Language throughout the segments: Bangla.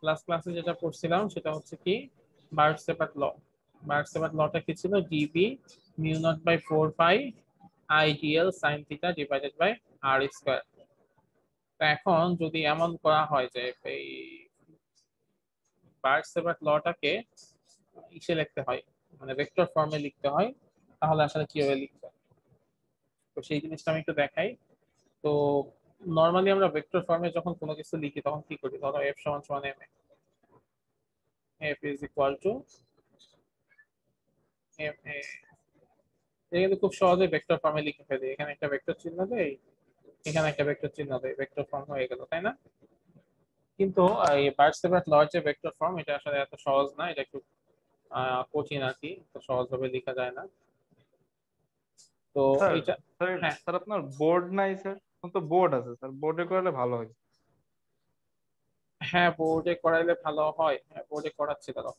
ক্লাসে যেটা পড়ছিলাম সেটা হচ্ছে কি বার্কসেপার ল। বার্কসেপার লটা কি ছিল? DB mu naught by 4 pi IDL sine theta divided by R square. তো এখন যদি এমন করা হয় যে এই বার্কসেপার লটাকে ইসে লিখতে হয়, মানে ভেক্টর ফর্মে লিখতে হয়, তাহলে আসলে কিভাবে লিখতে হয়? তো সেই জিনিসটা আমি একটু দেখাই। তো নর্মালি আমরা ভেক্টর ফর্মে যখন কোনো কিছু লিখি তখন কি করি? ধরো এফ সমান সমান M, F is equal to M A. এটা কিন্তু খুব সহজে ভেক্টর ফর্মে লিখে ফেলি। এখানে একটা ভেক্টর চিহ্ন দেই, এখানে একটা ভেক্টর চিহ্ন দেই, ভেক্টর ফর্ম হয়ে গেল, তাই না? কিন্তু এই বার্কসেপার লর যে ভেক্টর ফর্ম, এটা আসলে এত সহজ না, এটা একটু কঠিন আর কি, তো সহজভাবে লেখা যায় না। তো স্যার এটা, স্যার হ্যাঁ স্যার আপনার বোর্ড নাই স্যার? এখন তো বোর্ড আছে স্যার, বোর্ডে করলে ভালো হয়। হ্যাঁ, বোর্ডে করাইলে ভালো হয়, হ্যাঁ বোর্ডে করাচ্ছি দাঁড়াও।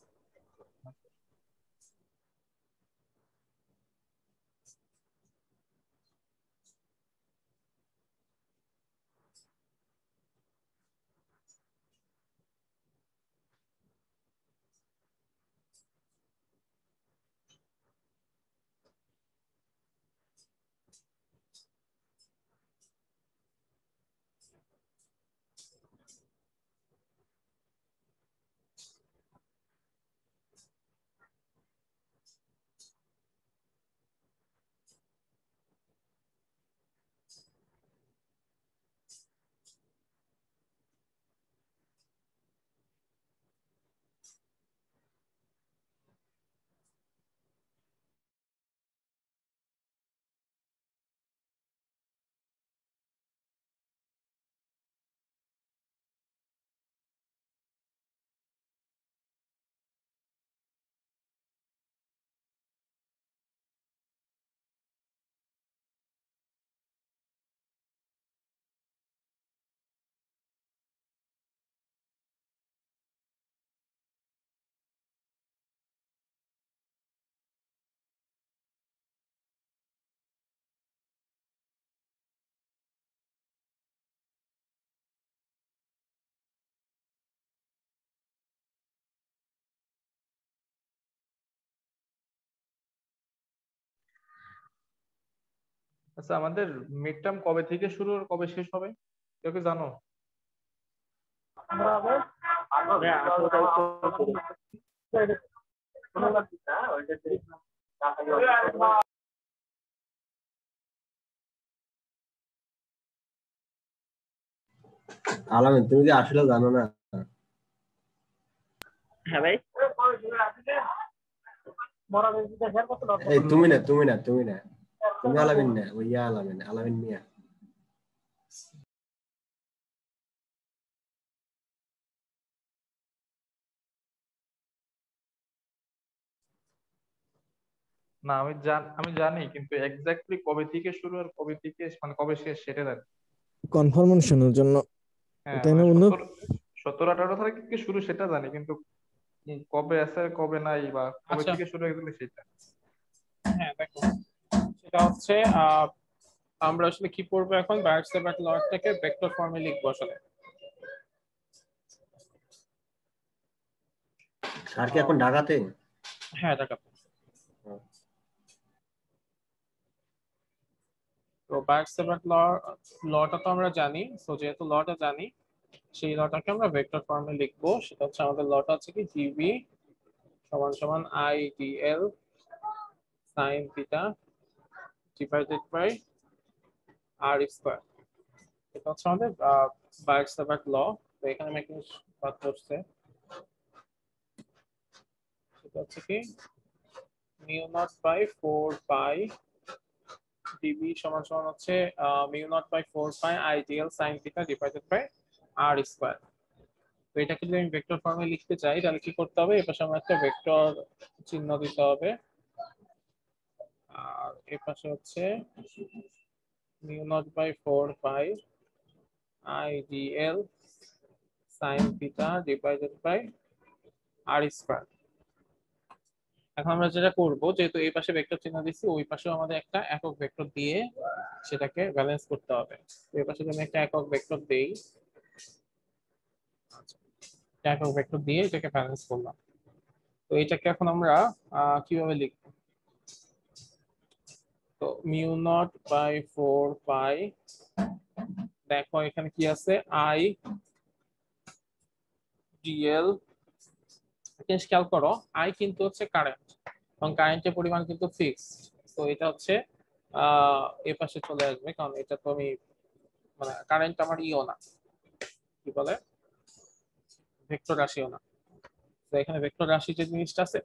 আচ্ছা, আমাদের মিড টার্ম কবে থেকে শুরু আর কবে শেষ হবে, কেউ কি জানো? আলামিন, তুমি কি আসলে জানো না? হ্যাঁ ভাই, এই তুমি না, তুমি আলামিন না, ওই আলামিন, আলামিন মিয়া। না, আমি জানি, কিন্তু এক্স্যাক্টলি কবে থেকে শুরু আর কবে থেকে মানে কবে শেষ সেটা জানি। কনফার্মেশনের জন্য, হ্যাঁ, তাই না মানে বন্ধু? 17 17 18 তারিখ থেকে শুরু সেটা জানি, কিন্তু কবে আছে কবে নাই বা কবে আচ্ছা, থেকে শুরু হয়েছিল সেটা। হ্যাঁ দেখো, সেটা হচ্ছে আমরা আসলে কি করবো এখন? বার্কসেপার লরটাকে ভেক্টর ফর্মে লিখবো আসলে। স্যার কি এখন ঢাকাতে? হ্যাঁ দেখাবো। তো বার্কসেপার লটা তো আমরা জানি, তো যেহেতু লটা জানি, সেই লটাকে আমরা ভেক্টর ফর্মে লিখবো। সেটা হচ্ছে আমাদের লটা হচ্ছে কি জিবি সমান সমান I DL sine theta divided by R square. এটা হচ্ছে আমাদের বার্কসেপার ল। তো এখানে আমি একটা বাদ করছে, সেটা হচ্ছে কি mu naught by 4 pi dB সমান সমান হচ্ছে mu naught by 4 pi IDL sine theta divided by R square. তো এটাকে যদি আমি ভেক্টর ফর্মে লিখতে চাই তাহলে কি করতে হবে? এপাশে আমার একটা ভেক্টর চিহ্ন দিতে হবে, আর এপাশে হচ্ছে mu naught by 4 pi IDL sine theta divided by R square. এখন আমরা যেটা করব, যেহেতু এই পাশে ভেক্টর চিহ্ন দিচ্ছি, ওই পাশেও আমাদের একটা একক ভেক্টর দিয়ে সেটাকে ব্যালেন্স করতে হবে। তো এই পাশে যদি আমি একটা একক ভেক্টর দেই, আচ্ছা একক ভেক্টর দিয়ে এটাকে ব্যালেন্স করলাম। তো এটাকে এখন আমরা কিভাবে লিখব? তো মিউ নট বাই 4 পাই, দেখো এখানে কি আছে, আই ডিএল। খেয়াল করো, আই কিন্তু হচ্ছে কারেন্ট এবং কারেন্টের পরিমাণ কিন্তু ফিক্সড। তো এটা হচ্ছে এ পাশে চলে আসবে, কারণ এটা তো আমি মানে কারেন্ট আমার ইও না, কি বলে, ভেক্টর রাশিও না। তো এখানে ভেক্টর রাশি যে জিনিসটা আছে,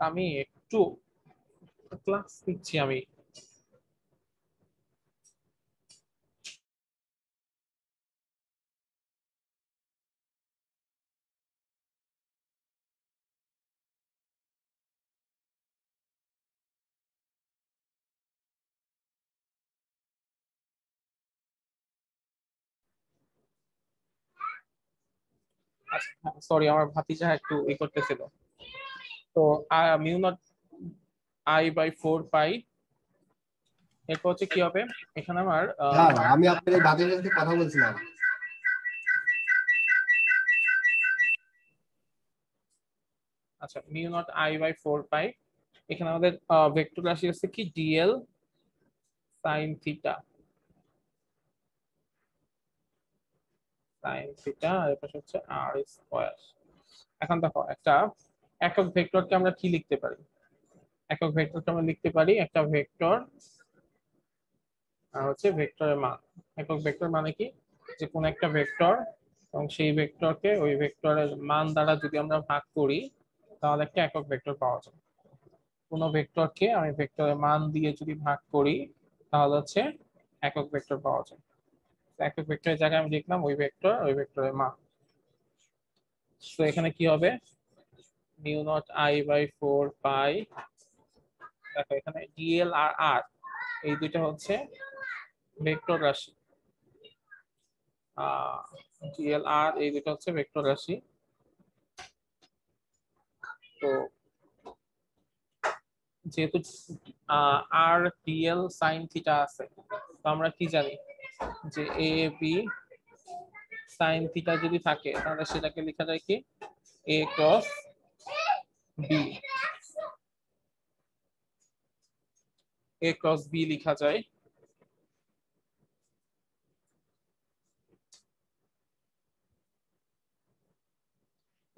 আমি একটু ক্লাস নিচ্ছি আমি। সরি, আমার ভাতিজা একটু ই করতেছিল। তো মিউ নট আই বাই 4 পাই, এরপর হচ্ছে কি হবে, এখানে আমার হ্যাঁ, আমি আপনার এই ভাতির সাথে কথা বলছিলাম। আচ্ছা, mu naught I by 4 pi, এখানে আমাদের ভেক্টর রাশি আছে কি dl sine theta, sine theta, আর এর পাশে হচ্ছে আর স্কয়ার। এখন দেখো, একটা একক ভেক্টরকে আমরা কি লিখতে পারি? একক ভেক্টরকে আমরা লিখতে পারি একটা ভেক্টর আর হচ্ছে ভেক্টরের মান। একক ভেক্টর মানে কি, যে কোন একটা ভেক্টর এবং সেই ভেক্টরকে ওই ভেক্টরের মান দ্বারা যদি আমরা ভাগ করি, তাহলে একটা একক ভেক্টর পাওয়া যায়। কোন ভেক্টরকে আমি ভেক্টরের মান দিয়ে যদি ভাগ করি, তাহলে হচ্ছে একক ভেক্টর পাওয়া যায়। একক ভেক্টরের জায়গায় আমি লিখলাম ওই ভেক্টর, ওই ভেক্টরের মান। তো এখানে কি হবে, মিউ নট আই বাই 4 পাই, দেখো এখানে ডিএল আর আর এই দুইটা হচ্ছে ভেক্টর রাশি, ডিএল আর এই দুটো হচ্ছে ভেক্টর রাশি। তো যেহেতু আর ডিএল সাইন থিটা আছে, তো আমরা কি জানি যে এ বি সাইন থিটা যদি থাকে, তাহলে সেটাকে লেখা যায় কি এ ক্রস বি, এ ক্রস বি লেখা যায়।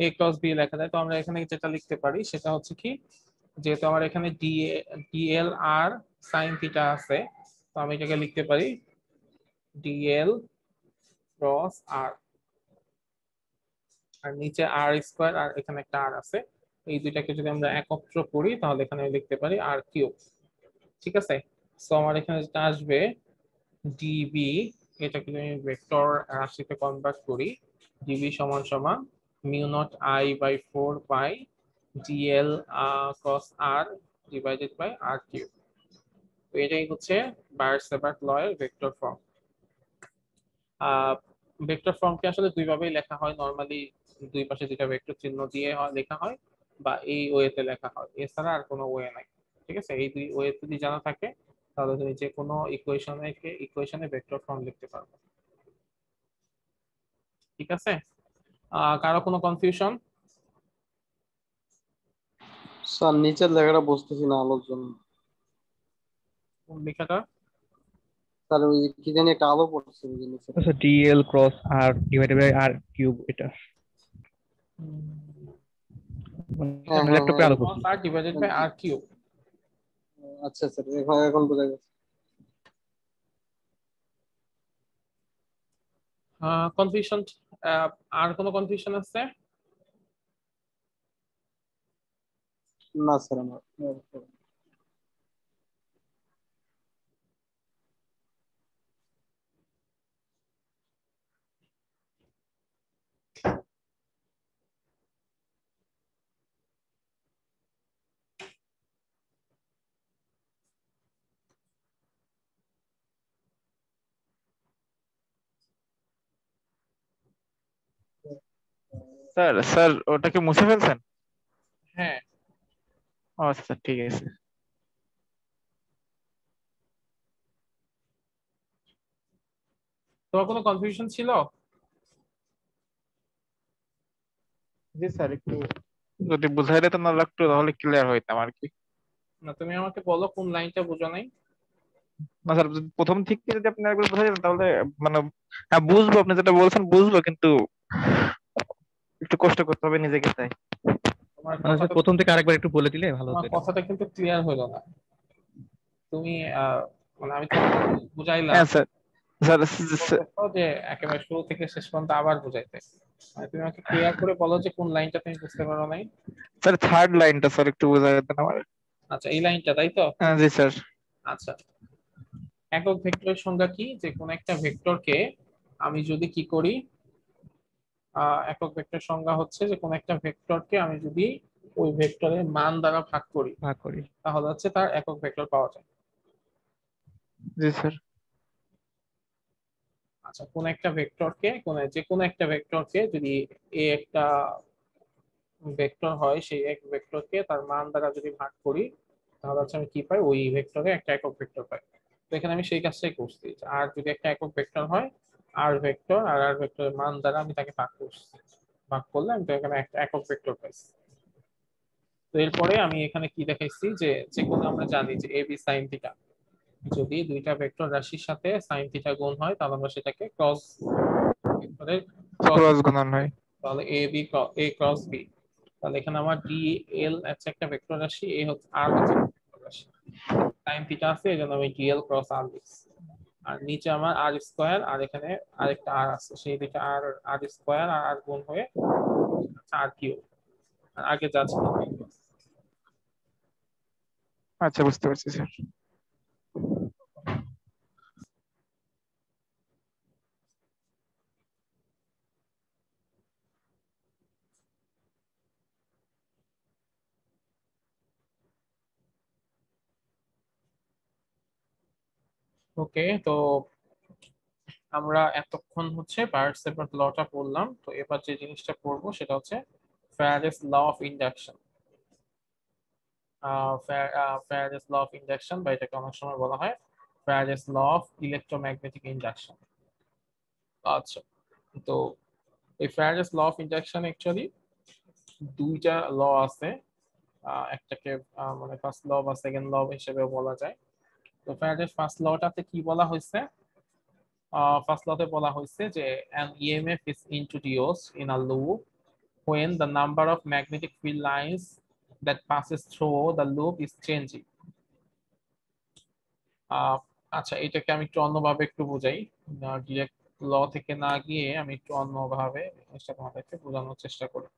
এ ক্রস বি লেখা যায়। তো আমরা এখানে যেটা লিখতে পারি সেটা হচ্ছে কি, যেহেতু আমার এখানে ডিএল আর সাইন থিটা আছে, তো আমি এটাকে লিখতে পারি ডিএল ক্রস আর, আর নিচে আর স্কোয়ার, আর এখানে একটা আর আছে। এই দুইটাকে যদি আমরা একত্র করি, তাহলে এখানে লিখতে পারি আর কিউব। ঠিক আছে, তো আমার এখানে যেটা আসবে ডিবি, এটাকে যদি আমি ভেক্টর রাশিতে কনভার্ট করি, ডিবি সমান সমান mu naught I by 4 pi DL cross R divided by R cube. তো এটাই হচ্ছে বায়ার-সেভার্ট ল এর ভেক্টর ফর্ম। ভেক্টর ফর্মকে আসলে দুই ভাবেই লেখা হয় নরমালি, দুই পাশে দুইটা ভেক্টর চিহ্ন দিয়ে লেখা হয়, বা এই ওয়েতে লেখা হয়, এছাড়া আর কোনো ওয়ে নাই। ঠিক আছে, এই দুই ওয়ে যদি জানা থাকে, তাহলে তুমি যে কোনো ইকুয়েশনে ভেক্টর ফর্ম লিখতে পারবে। ঠিক আছে, কারো কোনো কনফিউশন? স্যার নিচের লেখাটা বুঝতেছি না আলোর জন্য। কোন লেখাটা? স্যার ওই কি জানি একটা আলো পড়ছে ওই যে নিচে। আচ্ছা, DL cross R divided by R cube, এটা হ্যাঁ হ্যাঁ ল্যাপটপে হ্যাঁ আলো করছি। R divided by R cube. আচ্ছা স্যার, এখন এখন বোঝা গেছে। কনফিউশন, আর কোনো কনফিউশন আছে? না স্যার আমার স্যার স্যার ওটাকে মুছে ফেলছেন? হ্যাঁ, ও আচ্ছা, ঠিক আছে। তোমার কোনো কনফিউশন ছিল? জি স্যার, একটু যদি বুঝাই দিতেন না লাগতো তাহলে ক্লিয়ার হইতাম আর কি। না, তুমি আমাকে বলো কোন লাইনটা বুঝো নাই। না স্যার, যদি প্রথম থেকে যদি আপনি একবার বুঝাই দিতেন তাহলে মানে হ্যাঁ বুঝবো, আপনি যেটা বলছেন বুঝবো, কিন্তু একটু কষ্ট করতে হবে নিজেকে তাই। তোমার মানে স্যার কথাটা প্রথম থেকে আরেকবার একটু বলে দিলে ভালো তোমার হতো এটা। কথাটা কিন্তু ক্লিয়ার হলো না। তুমি মানে আমি তোমাকে বুঝাইলাম, হ্যাঁ স্যার। স্যার বলতেছো যে একেবারে শুরু থেকে শেষ পর্যন্ত আবার বুঝাইতে। মানে তুমি আমাকে ক্লিয়ার করে বলো যে কোন লাইনটা তুমি বুঝতে পারো নাই। স্যার থার্ড লাইনটা স্যার একটু বুঝাই দিতেন আমার। আচ্ছা, এই লাইনটা তাই তো? জি স্যার। আচ্ছা, একক ভেক্টরের সংজ্ঞা কি? যে কোন একটা ভেক্টরকে আমি যদি কি করি, একক ভেক্টর সংজ্ঞা হচ্ছে যে কোন একটা ভেক্টরকে আমি যদি ওই ভেক্টরের মান দ্বারা ভাগ করি ভাগ করি। তাহলে হচ্ছে তার একক ভেক্টর পাওয়া যায়। জি স্যার। আচ্ছা, কোন একটা ভেক্টরকে যে কোনো একটা ভেক্টরকে যদি এ একটা ভেক্টর হয়, সেই এক ভেক্টরকে তার মান দ্বারা যদি ভাগ করি তাহলে হচ্ছে আমি কি পাই, ওই ভেক্টরে একটা একক ভেক্টর পাই। তো এখানে আমি সেই কাজটাই করছি, আর যদি একটা একক ভেক্টর হয়, আর ভেক্টর আর আর ভেক্টরের মান দ্বারা আমি তাকে ভাগ করছি, ভাগ করলে আমি তো এখানে একটা একক ভেক্টর পাইছি। তো এরপরে আমি এখানে কি দেখাইছি, যে যে কোনো আমরা জানি যে এ বি সাইন থিটা, যদি দুইটা ভেক্টর রাশির সাথে সাইন থিটা গুণ হয় তাহলে আমরা সেটাকে ক্রস ভেক্টরের ক্রস, ক্রস গুণন হয়। তাহলে A B A cross B. তাহলে এখানে আমার ডি এল হচ্ছে একটা ভেক্টর রাশি, এ হচ্ছে আর হচ্ছে ভেক্টর রাশি, সাইন থিটা আছে এই জন্য আমি ডিএল ক্রস আর লিখছি। আর নিচে আমার আর স্কোয়ার, আর এখানে আরেকটা আর আছে, সেই দিকে আর আর স্কোয়ার আর আর গুণ হয়ে আর কিউব, আর আগে যা ছিল তাই আছে। আচ্ছা, বুঝতে পারছি স্যার। ওকে, তো আমরা এতক্ষণ হচ্ছে বার্নস লটা পড়লাম, তো এবার যে জিনিসটা পড়বো সেটা হচ্ছে Faraday's law of induction. Faraday's law of induction, বা এটাকে অনেক সময় বলা হয় Faraday's law of electromagnetic induction. আচ্ছা, তো এই Faraday's law of induction actually দুইটা ল আছে। একটাকে মানে ফার্স্ট ল বা সেকেন্ড ল হিসেবে বলা যায়। তো ফ্যারাডেস ফার্স্ট লটাতে কি বলা হয়েছে? ফার্স্ট লতে বলা হয়েছে যে an EMF is introduced in a loop when the number of magnetic field lines that passes through the loop is changing. আচ্ছা, এটাকে আমি একটু অন্যভাবে একটু বুঝাই, ডিরেক্ট ল থেকে না গিয়ে আমি একটু অন্যভাবে জিনিসটা তোমাদেরকে বোঝানোর চেষ্টা করি।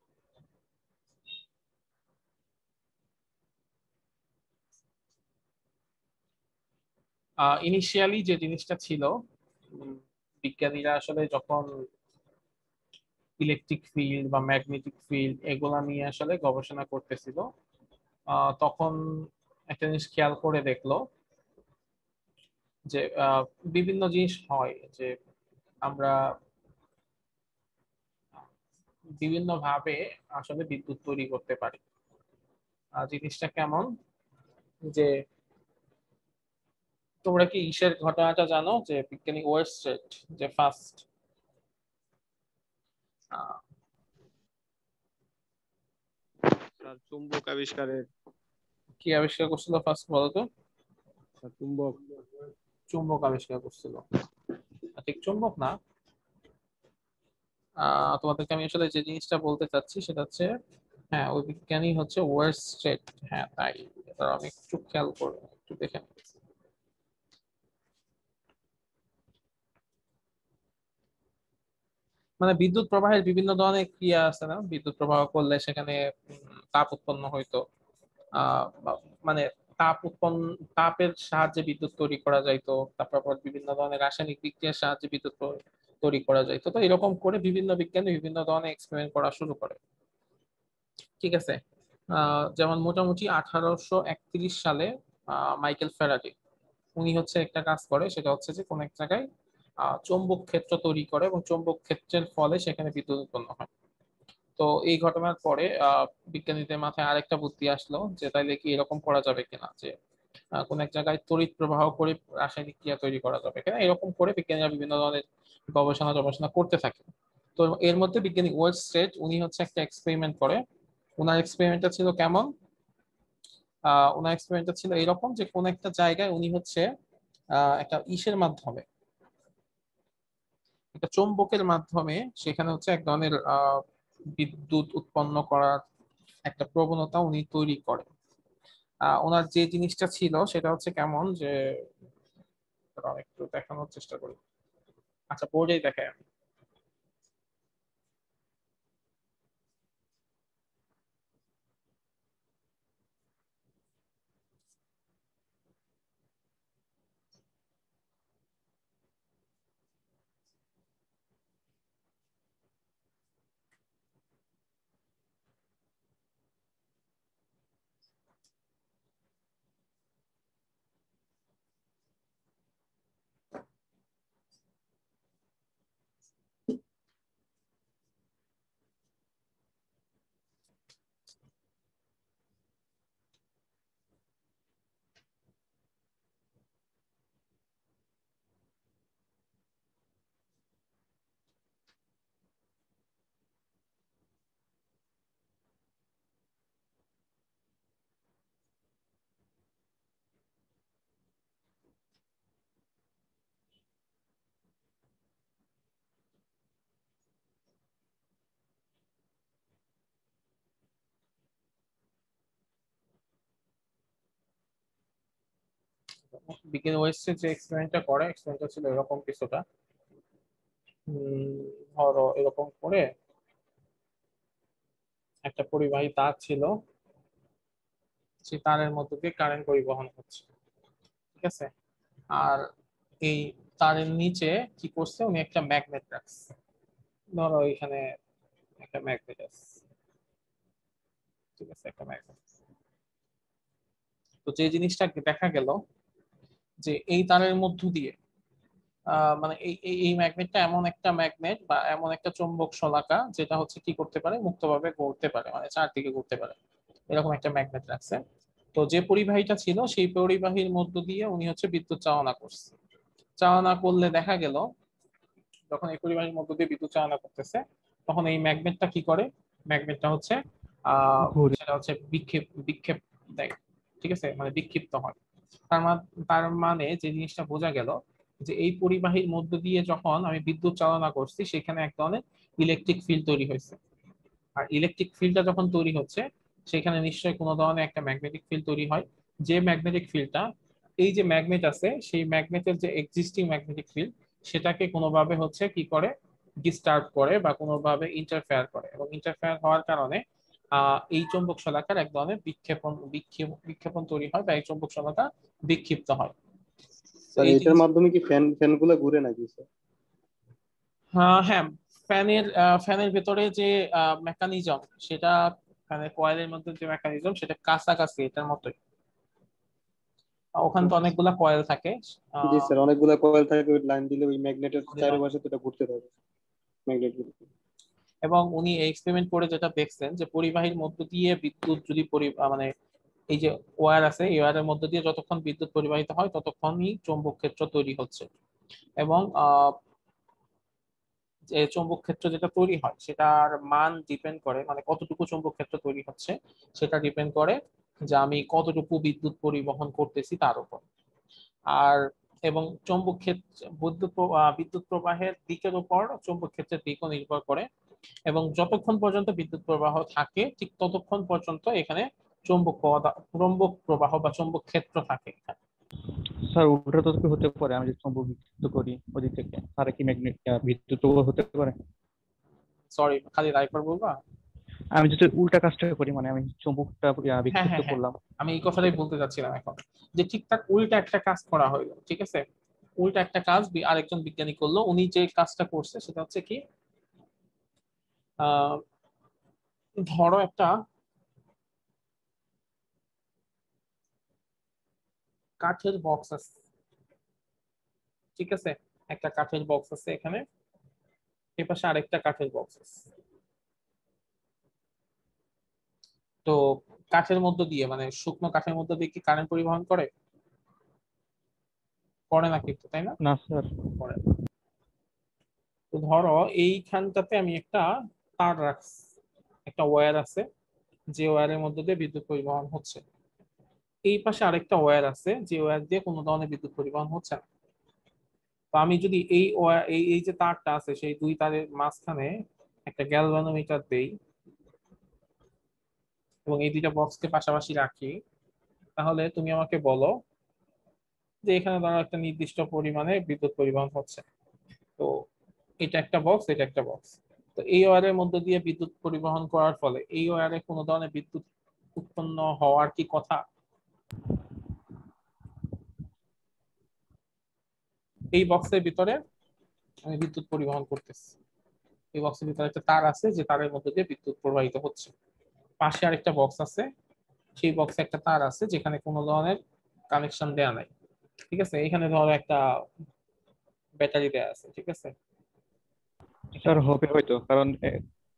ইনিশিয়ালি যে জিনিসটা ছিল, বিজ্ঞানীরা আসলে যখন ইলেকট্রিক ফিল্ড বা ম্যাগনেটিক ফিল্ড এগুলা নিয়ে আসলে গবেষণা করতেছিল, তখন একটা জিনিস খেয়াল করে দেখলো যে বিভিন্ন জিনিস হয়, যে আমরা বিভিন্ন ভাবে আসলে বিদ্যুৎ তৈরি করতে পারি। জিনিসটা কেমন, যে তোমরা কি ইসের ঘটনাটা জানো, যে বিজ্ঞানী ওয়েরস্টেড যে ফার্স্ট স্যার চুম্বক আবিষ্কারের কি আবিষ্কার করছিল ফার্স্ট বলো তো? স্যার চুম্বক চুম্বক আবিষ্কার করছিল। ঠিক চুম্বক না, তোমাদেরকে আমি আসলে যে জিনিসটা বলতে চাচ্ছি সেটা হচ্ছে, হ্যাঁ ওই বিজ্ঞানী হচ্ছে ওয়েরস্টেড। হ্যাঁ তাই, এবার আমি একটু খেয়াল করবো, একটু দেখে নিই। মানে বিদ্যুৎ প্রবাহের বিভিন্ন ধরনের ক্রিয়া আছে না, বিদ্যুৎ প্রবাহ করলে সেখানে তাপ উৎপন্ন হইতো, মানে তাপ উৎপন্ন, তাপের সাহায্যে বিদ্যুৎ তৈরি করা যাইতো, তারপর আবার বিভিন্ন ধরনের রাসায়নিক বিক্রিয়ার সাহায্যে বিদ্যুৎ তৈরি করা যাইতো। তো এরকম করে বিভিন্ন বিজ্ঞানী বিভিন্ন ধরনের এক্সপেরিমেন্ট করা শুরু করে, ঠিক আছে। যেমন মোটামুটি 1831 সালে মাইকেল ফ্যারাডে উনি হচ্ছে একটা কাজ করে, সেটা হচ্ছে যে কোন এক জায়গায় চৌম্বক ক্ষেত্র তৈরি করে এবং চৌম্বক ক্ষেত্রের ফলে সেখানে বিদ্যুৎ উৎপন্ন হয়। তো এই ঘটনার পরে বিজ্ঞানীদের মাথায় আরেকটা বুদ্ধি আসলো, যে তাইলে কি এরকম করা যাবে কিনা, যে কোন এক জায়গায় তড়িৎ প্রবাহ করে রাসায়নিক ক্রিয়া তৈরি করা যাবে কিনা, এরকম করে বিজ্ঞানীরা বিভিন্ন ধরনের গবেষণা করতে থাকে। তো এর মধ্যে বিজ্ঞানী ওয়েস্ট্রেড উনি হচ্ছে একটা এক্সপেরিমেন্ট করে। ওনার এক্সপেরিমেন্টটা ছিল কেমন? ওনার এক্সপেরিমেন্টটা ছিল এরকম যে কোন একটা জায়গায় উনি হচ্ছে একটা ইসের মাধ্যমে, একটা চৌম্বকের মাধ্যমে সেখানে হচ্ছে এক ধরনের বিদ্যুৎ উৎপন্ন করার একটা প্রবণতা উনি তৈরি করে। ওনার যে জিনিসটা ছিল সেটা হচ্ছে কেমন যে, দাঁড়াও একটু দেখানোর চেষ্টা করি। আচ্ছা, বোর্ডেই দেখায় আমি। বিজ্ঞানী ওয়েস্টে যে এক্সপেরিমেন্টটা করে, এক্সপেরিমেন্টটা ছিল এরকম কিছুটা। ধরো এরকম করে একটা পরিবাহী তার ছিল, সেই তারের মধ্যে দিয়ে কারেন্ট পরিবহন হচ্ছে, ঠিক আছে। আর এই তারের নিচে কি করছে, উনি একটা ম্যাগনেট রাখছে। ধরো এখানে একটা ম্যাগনেট আছে, ঠিক আছে, একটা ম্যাগনেট। তো যে জিনিসটা দেখা গেল যে এই তারের মধ্য দিয়ে মানে এই ম্যাগনেটটা এমন একটা ম্যাগনেট বা এমন একটা চৌম্বক শলাকা যেটা হচ্ছে কি করতে পারে, মুক্তভাবে ঘুরতে পারে, মানে চারদিকে ঘুরতে পারে, এরকম একটা ম্যাগনেট রাখছে। তো যে পরিবাহীটা ছিল সেই পরিবাহীর মধ্য দিয়ে উনি হচ্ছে বিদ্যুৎ চালনা করছে। চালনা করলে দেখা গেল যখন এই পরিবাহীর মধ্য দিয়ে বিদ্যুৎ চালনা করতেছে, তখন এই ম্যাগনেটটা কি করে, ম্যাগনেটটা হচ্ছে ঘুরে। সেটা হচ্ছে বিক্ষেপ বিক্ষেপ দেয়, ঠিক আছে, মানে বিক্ষিপ্ত হয়। তার মানে যে জিনিসটা বোঝা গেল যে এই পরিবাহীর মধ্য দিয়ে যখন আমি বিদ্যুৎ চালনা করছি সেখানে এক ধরনের ইলেকট্রিক ফিল্ড তৈরি হয়েছে। আর ইলেকট্রিক ফিল্ডটা যখন তৈরি হচ্ছে সেখানে নিশ্চয়ই কোনো ধরনের একটা ম্যাগনেটিক ফিল্ড তৈরি হয়। যে ম্যাগনেটিক ফিল্ডটা, এই যে ম্যাগনেট আছে সেই ম্যাগনেটের যে এক্সিস্টিং ম্যাগনেটিক ফিল্ড সেটাকে কোনোভাবে হচ্ছে কি করে, ডিস্টার্ব করে বা কোনোভাবে ইন্টারফেয়ার করে, এবং ইন্টারফেয়ার হওয়ার কারণে এই চৌম্বক শলাকার এক ধরনের বিক্ষেপণ তৈরি হয় বা এই চৌম্বক শলাকা বিক্ষিপ্ত হয়। তো স্যার এই এটার জিনিস, মাধ্যমে কি ফ্যান গুলা ঘুরে নাকি স্যার? হ্যাঁ, ফ্যানের ভেতরে যে মেকানিজম সেটা, ফ্যানের কয়েলের মধ্যে যে মেকানিজম সেটা কাছাকাছি এটার মতোই। ওখানে তো অনেকগুলা কয়েল থাকে। জি আহ, স্যার, অনেকগুলা কয়েল থাকে, ওই লাইন দিলে ওই ম্যাগনেটের যদি line- চারপাশে তো এটা ঘুরতে থাকে ম্যাগনেট। এবং উনি এক্সপেরিমেন্ট করে যেটা দেখছেন যে পরিবাহীর মধ্য দিয়ে বিদ্যুৎ যদি মানে এই যে ওয়্যার আছে এই ওয়্যারের মধ্য দিয়ে যতক্ষণ বিদ্যুৎ পরিবাহিত হয় ততক্ষণই চৌম্বক ক্ষেত্র তৈরি হচ্ছে। এবং যে চৌম্বক ক্ষেত্র যেটা তৈরি হয় সেটার মান ডিপেন্ড করে, মানে কতটুকু চৌম্বক ক্ষেত্র তৈরি হচ্ছে সেটা ডিপেন্ড করে যে আমি কতটুকু বিদ্যুৎ পরিবহন করতেছি তার উপর। আর এবং চৌম্বক ক্ষেত্র বিদ্যুৎ প্রবাহের দিকের উপর চৌম্বক ক্ষেত্রের দিকও নির্ভর করে। এবং যতক্ষণ পর্যন্ত বিদ্যুৎ প্রবাহ থাকে ঠিক ততক্ষণ পর্যন্ত এখানে চৌম্বক প্রবাহ বা চৌম্বক ক্ষেত্র থাকে এখানে। স্যার ওটা তো হতে পারে, আমি যদি চৌম্বক বিচ্যুত করি ওদিক থেকে, তারা কি ম্যাগনেট বিদ্যুৎ প্রবাহ হতে পারে? সরি, খালি রাইফার বলবা? আমি যদি উল্টা কাজটা করি, মানে আমি চৌম্বকটা হ্যাঁ, বিক্ষিপ্ত হ্যাঁ, হ্যাঁ, করলাম আমি এই কথাটাই সেটা। বলতে চাচ্ছিলাম এখন, যে ঠিক তার উল্টা একটা কাজ করা হইলো, ঠিক আছে। উল্টা একটা কাজ আরেকজন বিজ্ঞানী করলো। উনি যে কাজটা করছে সেটা হচ্ছে কি, আহ ধরো একটা কাঠের বক্স আছে, ঠিক আছে, একটা কাঠের বক্স আছে এখানে, এপাশে আরেকটা কাঠের বক্স আছে। তো কাঠের মধ্য দিয়ে, মানে শুকনো কাঠের মধ্য দিয়ে কি কারেন্ট পরিবহন করে? করে না কিন্তু, তাই না? না স্যার। করে। তো ধরো এইখানটাতে আমি একটা তার রাখছি, একটা ওয়্যার আছে, যে ওয়্যারের মধ্যে দিয়ে বিদ্যুৎ পরিবহন হচ্ছে। এই পাশে আরেকটা ওয়্যার আছে, যে ওয়্যার দিয়ে কোনো ধরনের বিদ্যুৎ পরিবহন হচ্ছে না। তো আমি যদি এই এই এই যে তারটা আছে, সেই দুই তারের মাঝখানে একটা গ্যালভানোমিটার দেই এবং এই দুইটা বক্সকে পাশাপাশি রাখি, তাহলে তুমি আমাকে বলো যে এখানে ধরো একটা নির্দিষ্ট পরিমাণে বিদ্যুৎ পরিবহন হচ্ছে। তো এটা একটা বক্স, এটা একটা বক্স। তো এই ওয়্যারের মধ্য দিয়ে বিদ্যুৎ পরিবহন করার ফলে এই ওয়্যারে কোনো ধরনের বিদ্যুৎ উৎপন্ন হওয়ার কি কথা? এই বক্সের ভিতরে আমি বিদ্যুৎ পরিবহন করতেছি, এই বক্সের ভিতরে একটা তার আছে, যে তারের মধ্যে দিয়ে বিদ্যুৎ প্রবাহিত হচ্ছে। পাশে আরেকটা বক্স আছে, সেই বক্সে একটা তার আছে যেখানে কোনো ধরনের কানেকশন দেয়া নাই। ঠিক আছে, এখানে ধরো একটা ব্যাটারি দেয়া আছে, ঠিক আছে। স্যার এখানে হবে হয়তো, কারণ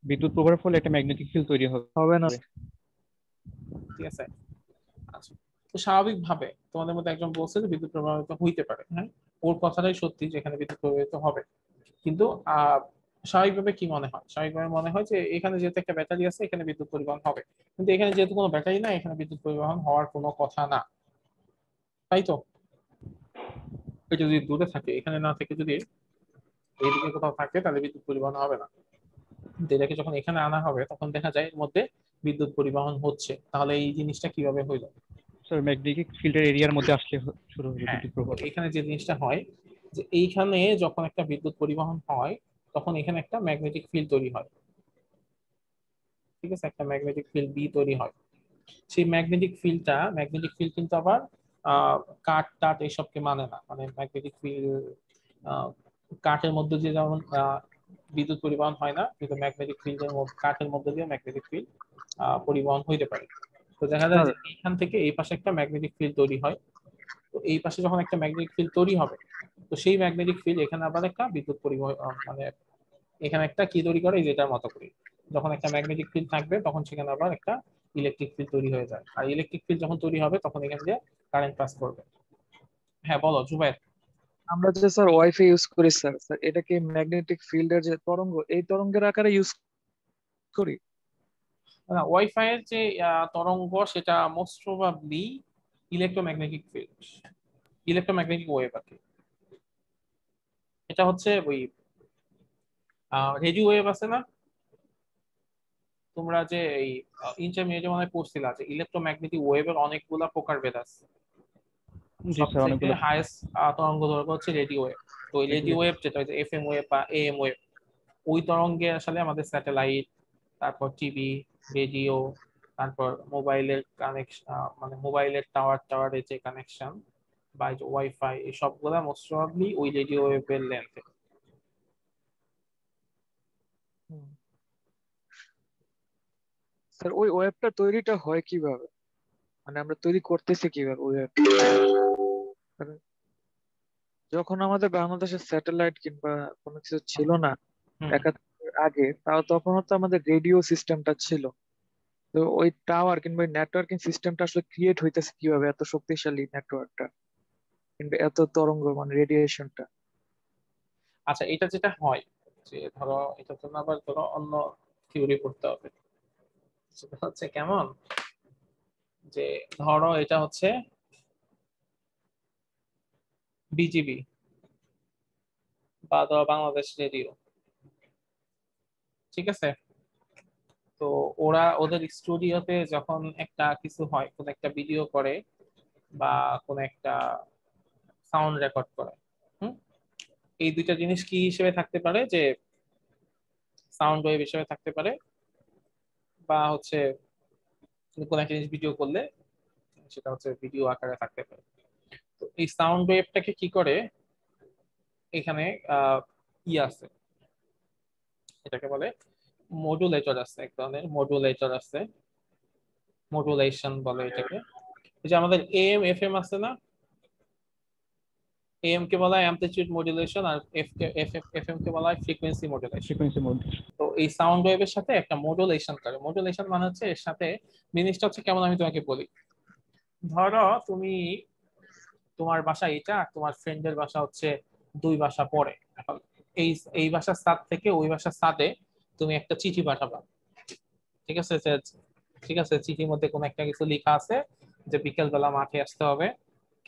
বিদ্যুৎ প্রবাহের ফলে একটা ম্যাগনেটিক ফিল্ড তৈরি হবে। হবে না। ঠিক আছে। আচ্ছা, তো স্বাভাবিকভাবে তোমাদের মধ্যে একজন বলছে যে বিদ্যুৎ প্রবাহিত হইতে পারে, হ্যাঁ, ওর কথাটাই সত্যি যে এখানে বিদ্যুৎ প্রবাহিত হবে। কিন্তু স্বাভাবিকভাবে কি মনে হয়? স্বাভাবিকভাবে মনে হয় যে এখানে যেহেতু একটা ব্যাটারি আছে, এখানে বিদ্যুৎ পরিবহন হবে। কিন্তু এখানে যেহেতু কোনো ব্যাটারি না, এখানে বিদ্যুৎ পরিবহন হওয়ার কোনো কথা না, তাই তো? এটা যদি দূরে থাকে, এখানে না থেকে যদি এইদিকে কোথাও থাকে, তাহলে বিদ্যুৎ পরিবহন হবে না। কিন্তু এটাকে যখন এখানে আনা হবে, তখন দেখা যায় এর মধ্যে বিদ্যুৎ পরিবহন হচ্ছে। তাহলে এই জিনিসটা কিভাবে হইলো? স্যার ম্যাগনেটিক ফিল্ডের এরিয়ার মধ্যে আসলে শুরু হবে হ্যাঁ, বিদ্যুৎ তো প্রবাহ। এখানে যে জিনিসটা হয়, যে এইখানে যখন একটা বিদ্যুৎ পরিবহন হয়, তখন এখানে একটা ম্যাগনেটিক ফিল্ড তৈরি হয়। ঠিক আছে, একটা ম্যাগনেটিক ফিল্ড বি তৈরি হয়। সেই ম্যাগনেটিক ফিল্ড কিন্তু আবার আহ কাঠ টাট এইসবকে মানে না। মানে ম্যাগনেটিক ফিল্ড কাঠের মধ্যে দিয়ে যেমন বিদ্যুৎ পরিবহন হয় না, কিন্তু ম্যাগনেটিক ফিল্ডের মধ্যে, কাঠের মধ্যে দিয়ে ম্যাগনেটিক ফিল্ড পরিবহন হইতে পারে। তো দেখা যায় স্যার যে এইখান থেকে এই পাশে একটা ম্যাগনেটিক ফিল্ড তৈরি হয়। তো এই পাশে যখন একটা ম্যাগনেটিক ফিল্ড তৈরি হবে, তো সেই ম্যাগনেটিক ফিল্ড এখানে আবার একটা বিদ্যুৎ পরিবহন মানে এখানে একটা কি তৈরি করে, এই যেটার মতো করে। যখন একটা ম্যাগনেটিক ফিল্ড থাকবে, তখন সেখানে আবার একটা ইলেকট্রিক ফিল্ড তৈরি হয়ে যায়। আর ইলেকট্রিক ফিল্ড যখন তৈরি হবে, তখন এখান দিয়ে কারেন্ট পাস করবে। হ্যাঁ, বলো জুবাইর। আমরা যে স্যার ওয়াইফাই ইউজ করি স্যার, স্যার এটা কি ম্যাগনেটিক ফিল্ডের যে তরঙ্গ, এই তরঙ্গের আকারে ইউজ করি? না, ওয়াইফাই এর যে তরঙ্গ, সেটা most probably electromagnetic field, electromagnetic wave আর কি। এটা হচ্ছে ওই রেডিও ওয়েভ আছে না? তোমরা যে এই ইন্টারমিডিয়েট মনে হয় পড়ছিলা যে ইলেকট্রোম্যাগনেটিক ওয়েভের অনেকগুলা প্রকারভেদ আছে। জি সব স্যার, থেকে অনেকগুলো হাইয়েস্ট তরঙ্গ দৈর্ঘ্য হচ্ছে রেডিও ওয়েভ। তো ওই রেডিও ওয়েভ যেটা হচ্ছে এফএম ওয়েভ বা এএম ওয়েভ, ওই তরঙ্গে আসলে আমাদের স্যাটেলাইট, তারপর টিভি, রেডিও, তারপর মোবাইলের কানেকশন, মানে মোবাইলের টাওয়ার টাওয়ারের যে কানেকশন বা ওয়াইফাই, এই সবগুলা মোস্ট প্রবাবলি ওই রেডিও ওয়েভের লেন্থে। স্যার ওই ওয়েবটা তৈরিটা হয় কিভাবে, মানে আমরা তৈরি করতেছি কিভাবে ওই ওয়েব? যখন আমাদের বাংলাদেশের স্যাটেলাইট কিংবা কোনো কিছু ছিল না হুম। একাত্তরের আগে, তাও তখনও তো আমাদের রেডিও সিস্টেমটা ছিল। তো ওই টাওয়ার কিংবা নেটওয়ার্কিং সিস্টেমটা আসলে ক্রিয়েট হইতেছে কিভাবে, এত শক্তিশালী নেটওয়ার্কটা কিংবা এত তরঙ্গ মানে রেডিয়েশনটা? আচ্ছা, এটা যেটা হয়, যে ধরো এটা তো আবার ধরো অন্য থিওরি করতে হবে। সেটা হচ্ছে কেমন, যে ধরো এটা হচ্ছে বিজিবি বা ধরো বাংলাদেশ রেডিও, ঠিক আছে। তো ওরা ওদের স্টুডিওতে যখন একটা কিছু হয়, কোন একটা ভিডিও করে বা কোন একটা সাউন্ড রেকর্ড করে, হুম, এই দুইটা জিনিস কি হিসেবে থাকতে পারে, যে সাউন্ড ওয়েভ হিসেবে থাকতে পারে, বা হচ্ছে কোন একটা জিনিস ভিডিও করলে সেটা হচ্ছে ভিডিও আকারে থাকতে পারে। তো এই সাউন্ড ওয়েভটাকে কি করে, এখানে আহ ই আছে, এটাকে বলে মডুলেটর আছে, এক ধরনের মডুলেটর আছে, মডুলেশন বলে এটাকে। এই যে আমাদের এম এফ এম আছে না, AM কে বলা হয় অ্যামপ্লিটিউড মডুলেশন, আর FM কে বলা হয় ফ্রিকোয়েন্সি মডুলেশন। Frequency mode. তো এই সাউন্ড ওয়েভের সাথে একটা মডুলেশন করে। মডুলেশন মানে হচ্ছে এর সাথে জিনিসটা হচ্ছে কেমন, আমি তোমাকে বলি। ধরো তুমি, তোমার বাসা এটা, তোমার ফ্রেন্ডের বাসা হচ্ছে 2 বাসা পরে। এখন এই এই বাসার ছাদ থেকে ওই বাসার ছাদে তুমি একটা চিঠি পাঠাবা, ঠিক আছে? ঠিক আছে, চিঠির মধ্যে কোনো একটা কিছু লেখা আছে যে বিকেল বেলা মাঠে আসতে হবে,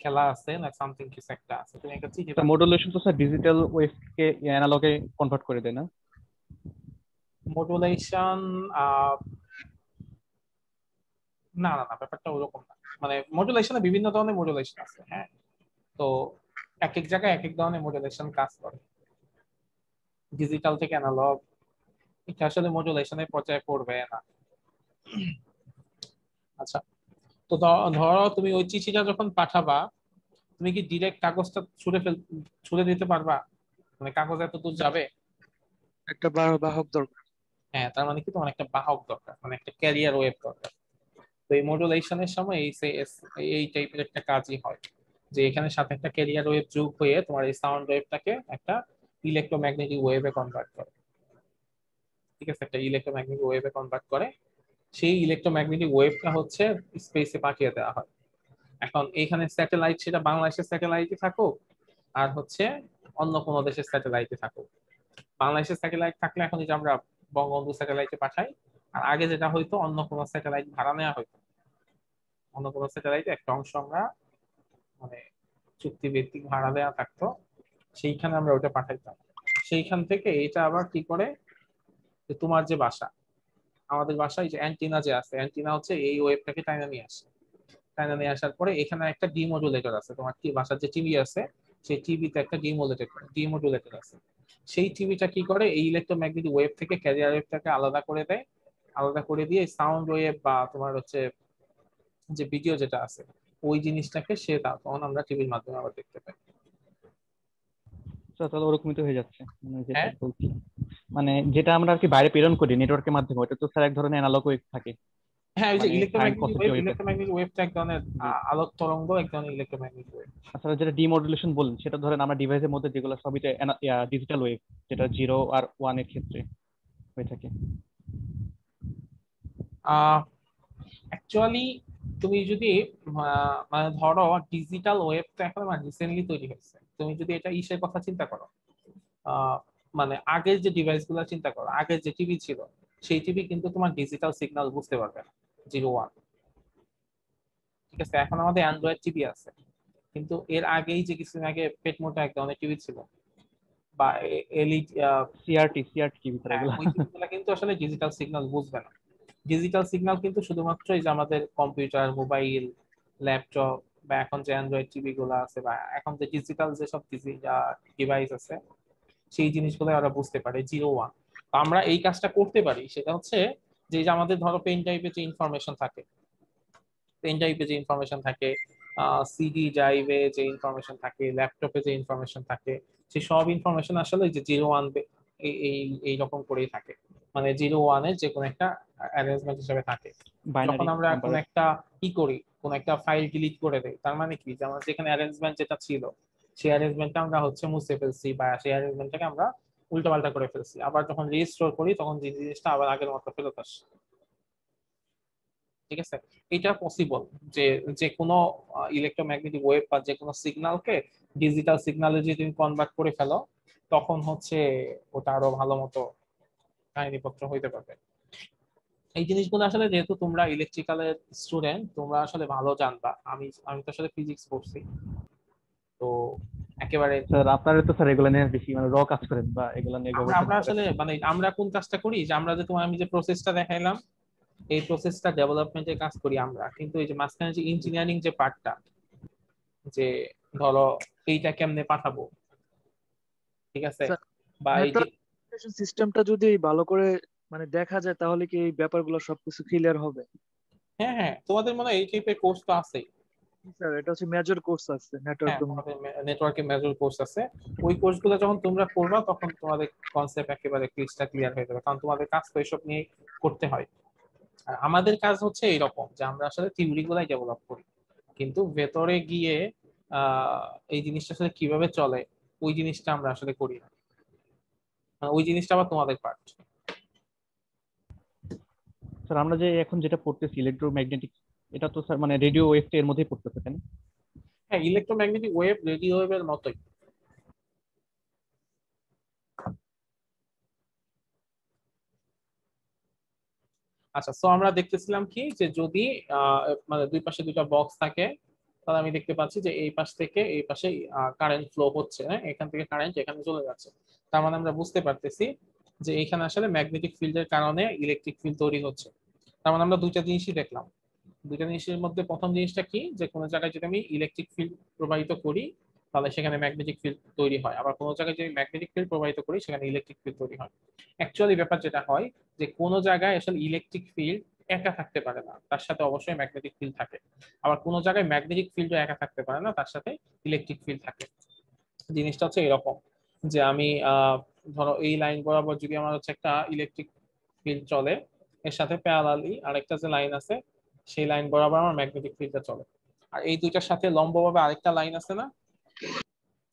খেলা আছে না সামথিং কিছু একটা আছে, তুমি একটা চিঠি মডুলেশন তো স্যার ডিজিটাল ওয়েভ কে অ্যানালগে কনভার্ট করে দেয় না? মডুলেশন না না না, ব্যাপারটা ওরকম না। মানে মডুলেশনে বিভিন্ন ধরনের মডুলেশন আছে, হ্যাঁ। তো এক এক জায়গায় এক এক ধরনের মডুলেশন কাজ করে, ডিজিটাল থেকে অ্যানালগ, এটা আসলে মডুলেশনের পর্যায়ে পড়বে না। আচ্ছা, তো ধরো তুমি ওই চিঠিটা যখন পাঠাবা, তুমি কি ডিরেক্ট কাগজটা ছুড়ে দিতে পারবা? মানে কাগজ এত দূর যাবে? একটা বাহক দরকার। হ্যাঁ, তার মানে কি তোমার একটা বাহক দরকার, মানে একটা ক্যারিয়ার ওয়েভ দরকার। তো এই মডুলেশনের সময় এই টাইপের একটা কাজই হয়, যে এখানে সাথে একটা ক্যারিয়ার ওয়েভ যোগ হয়ে তোমার এই সাউন্ড ওয়েভটাকে একটা ইলেকট্রোম্যাগনেটিক ওয়েভে কনভার্ট করে। ঠিক আছে, একটা ইলেকট্রোম্যাগনেটিক ওয়েভে কনভার্ট করে, সেই ইলেকট্রোম্যাগনেটিক ওয়েভটা হচ্ছে স্পেসে পাঠিয়ে দেওয়া হয়। এখন এইখানে স্যাটেলাইট, সেটা বাংলাদেশের স্যাটেলাইটে থাকুক আর হচ্ছে অন্য কোনো দেশের স্যাটেলাইটে থাকুক। বাংলাদেশের স্যাটেলাইট থাকলে এখন যে আমরা বঙ্গবন্ধু স্যাটেলাইটে পাঠাই, আর আগে যেটা হয়তো অন্য কোনো স্যাটেলাইট ভাড়া নেওয়া হয়তো, অন্য কোনো স্যাটেলাইটে একটা অংশ আমরা মানে চুক্তিভিত্তিক ভাড়া দেওয়া থাকতো, সেইখানে আমরা ওটা পাঠাইতাম। সেইখান থেকে এটা আবার কি করে, যে তোমার যে বাসা, আমাদের বাসায় যে অ্যান্টিনা যে আছে, অ্যান্টিনা হচ্ছে এই ওয়েভটাকে টাইনা নিয়ে আসে। টাইনা নিয়ে আসার পরে এখানে একটা ডিমোডুলেটর আছে, তোমার বাসার যে টিভি আছে সেই টিভিতে একটা ডিমোডুলেটর আছে। সেই টিভিটা কি করে, এই ইলেকট্রোম্যাগনেটিক ওয়েভ থেকে ক্যারিয়ার ওয়েভটাকে আলাদা করে দেয়, আলাদা করে দিয়ে সাউন্ড ওয়েভ বা তোমার হচ্ছে যে ভিডিও যেটা আছে ওই জিনিসটাকে সে তখন আমরা টিভির মাধ্যমে আবার দেখতে পাই। আচ্ছা, তাহলে ওরকমই তো হয়ে যাচ্ছে মানে যেটা হ্যাঁ বলছি। মানে যেটা আমরা আর কি বাইরে প্রেরণ করি নেটওয়ার্কের মাধ্যমে, ওটা তো স্যার এক ধরনের অ্যানালগ ওয়েভ থাকে, হ্যাঁ, ওই যে মানে সাইন ইলেকট্রোম্যাগনেটিক কসের যে ওয়েভ, ওয়েভ আছে। ইলেকট্রোম্যাগনেটিক ওয়েভটা এক ধরনের জি। আলোক তরঙ্গ, এক ধরনের ইলেকট্রোম্যাগনেটিক ওয়েভ। আসলে যেটা ডিমডুলেশন বললেন সেটা ধরেন আমরা ডিভাইসের মধ্যে যেগুলো সবই ডিজিটাল ওয়েভ, যেটা 0 আর 1 এর ক্ষেত্রে হয়ে থাকে। অ্যাকচুয়ালি তুমি যদি মানে ধরো ডিজিটাল ওয়েবটা এখন রিসেন্টলি তৈরি হয়েছে, তুমি যদি এটা ইসের কথা চিন্তা করো, মানে আগের যে ডিভাইস গুলো চিন্তা করো, আগের যে টিভি ছিল সেই টিভি কিন্তু তোমার ডিজিটাল সিগন্যাল বুঝতে পারবে না, 0-1। ঠিক আছে, এখন আমাদের অ্যান্ড্রয়েড টিভি আছে, কিন্তু এর আগেই যে কিছুদিন আগে পেটমোটা এক ধরনের টিভি ছিল বা এলইডি, সিআরটি টিভি স্যার এগুলো। ওই টিভিগুলো কিন্তু আসলে ডিজিটাল সিগন্যাল বুঝবে না। ডিজিটাল সিগন্যাল কিন্তু শুধুমাত্র এই যে আমাদের কম্পিউটার, মোবাইল, ল্যাপটপ বা এখন যে অ্যান্ড্রয়েড টিভি গুলো আছে বা এখন যে ডিজিটাল যেসব ডিভাইস আছে সেই জিনিসগুলো ওরা বুঝতে পারে, 0-1। তো আমরা এই কাজটা করতে পারি, সেটা হচ্ছে যে আমাদের ধরো পেন টাইপে যে ইনফরমেশন থাকে, পেন টাইপে যে ইনফরমেশন থাকে, সিডি ড্রাইভে যে ইনফরমেশন থাকে, ল্যাপটপে যে ইনফরমেশন থাকে, সেই সব ইনফরমেশন আসলে যে 0-1 এইরকম করেই থাকে, মানে 0-1-এর যে কোনো একটা অ্যারেঞ্জমেন্ট হিসেবে থাকে। যখন আমরা কোন একটা কি করি, কোন একটা ফাইল ডিলিট করে দেই, তার মানে কি, যে আমার যেখানে অ্যারেঞ্জমেন্ট যেটা ছিল সেই অ্যারেঞ্জমেন্টটা আমরা হচ্ছে মুছে ফেলছি বা সেই অ্যারেঞ্জমেন্টটাকে আমরা উল্টোপাল্টা করে ফেলছি, আবার যখন রিস্টোর করি তখন যে জিনিসটা আবার আগের মতো ফেরত আসে। ঠিক আছে, এটা পসিবল যে যে কোনো ইলেকট্রোম্যাগনেটিক ওয়েভ বা যে কোনো সিগন্যালকে ডিজিটাল সিগন্যালে যদি তুমি কনভার্ট করে ফেলো, তখন হচ্ছে ওটা আরো ভালো মতো কাহিনীপত্র হইতে পারবে। এই জিনিসগুলো আসলে যেহেতু তোমরা ইলেকট্রিক্যালের স্টুডেন্ট, তোমরা আসলে ভালো জানবা। আমি আমি তো আসলে ফিজিক্স পড়ছি, তো একেবারে স্যার আপনারা তো স্যার এগুলো নিয়ে বেশি মানে র কাজ করেন বা এগুলো নিয়ে আমরা গবেষণা আমরা করেন। আসলে মানে আমরা কোন কাজটা করি, যে আমরা যে তোমার আমি যে প্রসেসটা দেখাইলাম এই প্রসেসটা ডেভেলপমেন্টের কাজ করি আমরা, কিন্তু এই যে মাঝখানে যে ইঞ্জিনিয়ারিং যে পার্টটা, যে ধরো এইটা কেমনে পাঠাবো, ঠিক আছে, বা এই যে নেটওয়ার্ক সিস্টেমটা যদি ভালো করে মানে দেখা যায় তাহলে কি এই ব্যাপারগুলো সবকিছু ক্লিয়ার হবে? হ্যাঁ হ্যাঁ, তোমাদের মনে হয় এই টাইপের কোর্স তো আছেই। স্যার এটা হচ্ছে মেজর কোর্স আছে নেটওয়ার্ক হ্যাঁ, ডোমেইন। তোমাদের নেটওয়ার্কে মেজর কোর্স আছে, ওই কোর্সগুলো যখন তোমরা করবা তখন তোমাদের কনসেপ্ট একেবারে ক্লিয়ার হয়ে যাবে, কারণ তোমাদের কাজ তো এসব নিয়ে করতে হয়। আর আমাদের কাজ হচ্ছে এইরকম যে আমরা আসলে থিওরি গুলাই ডেভেলপ করি, কিন্তু ভেতরে গিয়ে এই জিনিসটা আসলে কিভাবে চলে ওই জিনিসটা আমরা আসলে করি না, ওই জিনিসটা আবার তোমাদের পার্ট। স্যার আমরা যে এখন যেটা পড়তেছি ইলেকট্রোম্যাগনেটিক, এটা তো স্যার মানে রেডিও ওয়েভটা এর মধ্যেই পড়তেছে তাই না? হ্যাঁ, ইলেকট্রোম্যাগনেটিক ওয়েভ রেডিও ওয়েভের মতোই। আচ্ছা, সো আমরা দেখতেছিলাম কি যে যদি মানে দুই পাশে দুইটা বক্স থাকে, তাহলে আমি দেখতে পাচ্ছি যে এই পাশ থেকে এই পাশে কারেন্ট ফ্লো হচ্ছে, হ্যাঁ, এখান থেকে কারেন্ট এখানে চলে যাচ্ছে। তার মানে আমরা বুঝতে পারতেছি যে এখানে আসলে ম্যাগনেটিক ফিল্ডের কারণে ইলেকট্রিক ফিল্ড তৈরি হচ্ছে। তার মানে আমরা দুইটা জিনিসই দেখলাম। দুইটা জিনিসের মধ্যে প্রথম জিনিসটা কি, যে কোনো জায়গায় যদি আমি ইলেকট্রিক ফিল্ড প্রবাহিত করি তাহলে সেখানে ম্যাগনেটিক ফিল্ড তৈরি হয়, আবার কোনো জায়গায় যদি ম্যাগনেটিক ফিল্ড প্রবাহিত করি সেখানে ইলেকট্রিক ফিল্ড তৈরি হয়। অ্যাকচুয়ালি ব্যাপার যেটা হয় যে কোনো জায়গায় আসলে ইলেকট্রিক ফিল্ড একা থাকতে পারে না, তার সাথে অবশ্যই ম্যাগনেটিক ফিল্ড থাকে। আবার কোনো জায়গায় ম্যাগনেটিক ফিল্ডও একা থাকতে পারে না, তার সাথে ইলেকট্রিক ফিল্ড থাকে। জিনিসটা হচ্ছে এরকম যে আমি ধরো এই লাইন বরাবর যদি আমার হচ্ছে একটা ইলেকট্রিক ফিল্ড চলে, এর সাথে প্যারালালি আরেকটা যে লাইন আছে সেই লাইন বরাবর আমার ম্যাগনেটিক ফিল্ডটা চলে। আর এই দুইটার সাথে লম্বভাবে আরেকটা লাইন আছে না,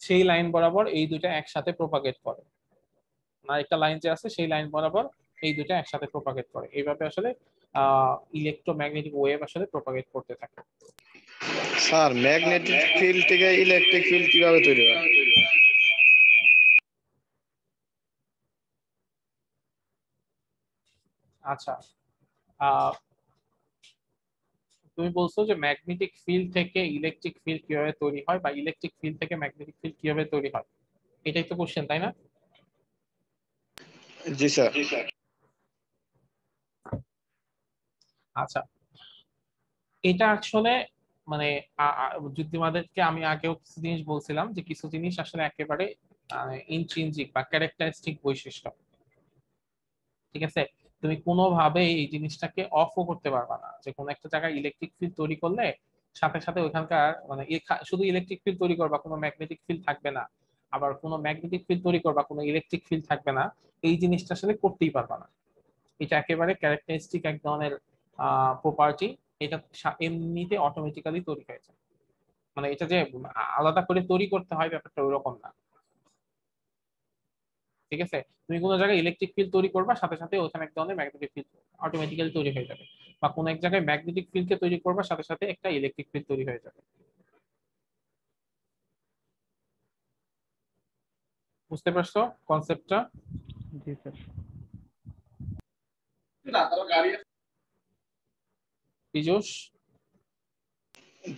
সেই লাইন বরাবর এই দুইটা একসাথে প্রোপাগেট করে। আরেকটা লাইন যে আছে সেই লাইন বরাবর এই দুইটা একসাথে প্রোপাগেট করে। এইভাবে আসলে ইলেকট্রোম্যাগনেটিক ওয়েভ আসলে প্রোপাগেট করতে থাকে। স্যার ম্যাগনেটিক ফিল্ড থেকে ইলেকট্রিক ফিল্ড কিভাবে তৈরি হয়? আচ্ছা, তুমি বলছো যে ম্যাগনেটিক ফিল্ড থেকে ইলেকট্রিক ফিল্ড কিভাবে তৈরি হয় বা ইলেকট্রিক ফিল্ড থেকে ম্যাগনেটিক ফিল্ড কিভাবে তৈরি হয়, এটাই তো কোশ্চেন, তাই না? জি স্যার। আচ্ছা, এটা আসলে মানে যদি আমাদেরকে আমি আগেও কিছু জিনিস বলছিলাম যে কিছু জিনিস আসলে একেবারে ইন্ট্রিনজিক বা ক্যারেক্টারিস্টিক বৈশিষ্ট্য, ঠিক আছে? তুমি কোনোভাবে এই জিনিসটাকে অফও করতে পারবা না, যে কোনো একটা জায়গায় ইলেকট্রিক ফিল্ড তৈরি করলে সাথে সাথে ওইখানকার মানে শুধু ইলেকট্রিক ফিল্ড তৈরি করবা, কোনো ম্যাগনেটিক ফিল্ড থাকবে না, আবার কোনো ম্যাগনেটিক ফিল্ড তৈরি করবা কোনো ইলেকট্রিক ফিল্ড থাকবে না, এই জিনিসটা আসলে করতেই পারবা না। এটা একেবারে ক্যারেক্টারিস্টিক এক ধরনের প্রপার্টি, এটা এমনিতে অটোমেটিক্যালি তৈরি হয়ে যায়। মানে এটা যে আলাদা করে তৈরি করতে হয় ব্যাপারটা ওইরকম না, ঠিক আছে? তুমি কোনো জায়গায় ইলেকট্রিক ফিল্ড তৈরি করবা, সাথে সাথে ওখানে এক ধরনের ম্যাগনেটিক ফিল্ড অটোমেটিক্যালি তৈরি হয়ে যাবে, বা কোনো এক জায়গায় ম্যাগনেটিক ফিল্ডকে তৈরি করবা, সাথে সাথে একটা ইলেকট্রিক ফিল্ড তৈরি হয়ে যাবে। বুঝতে পারছো কনসেপ্টটা? জি স্যার। পীযূষ?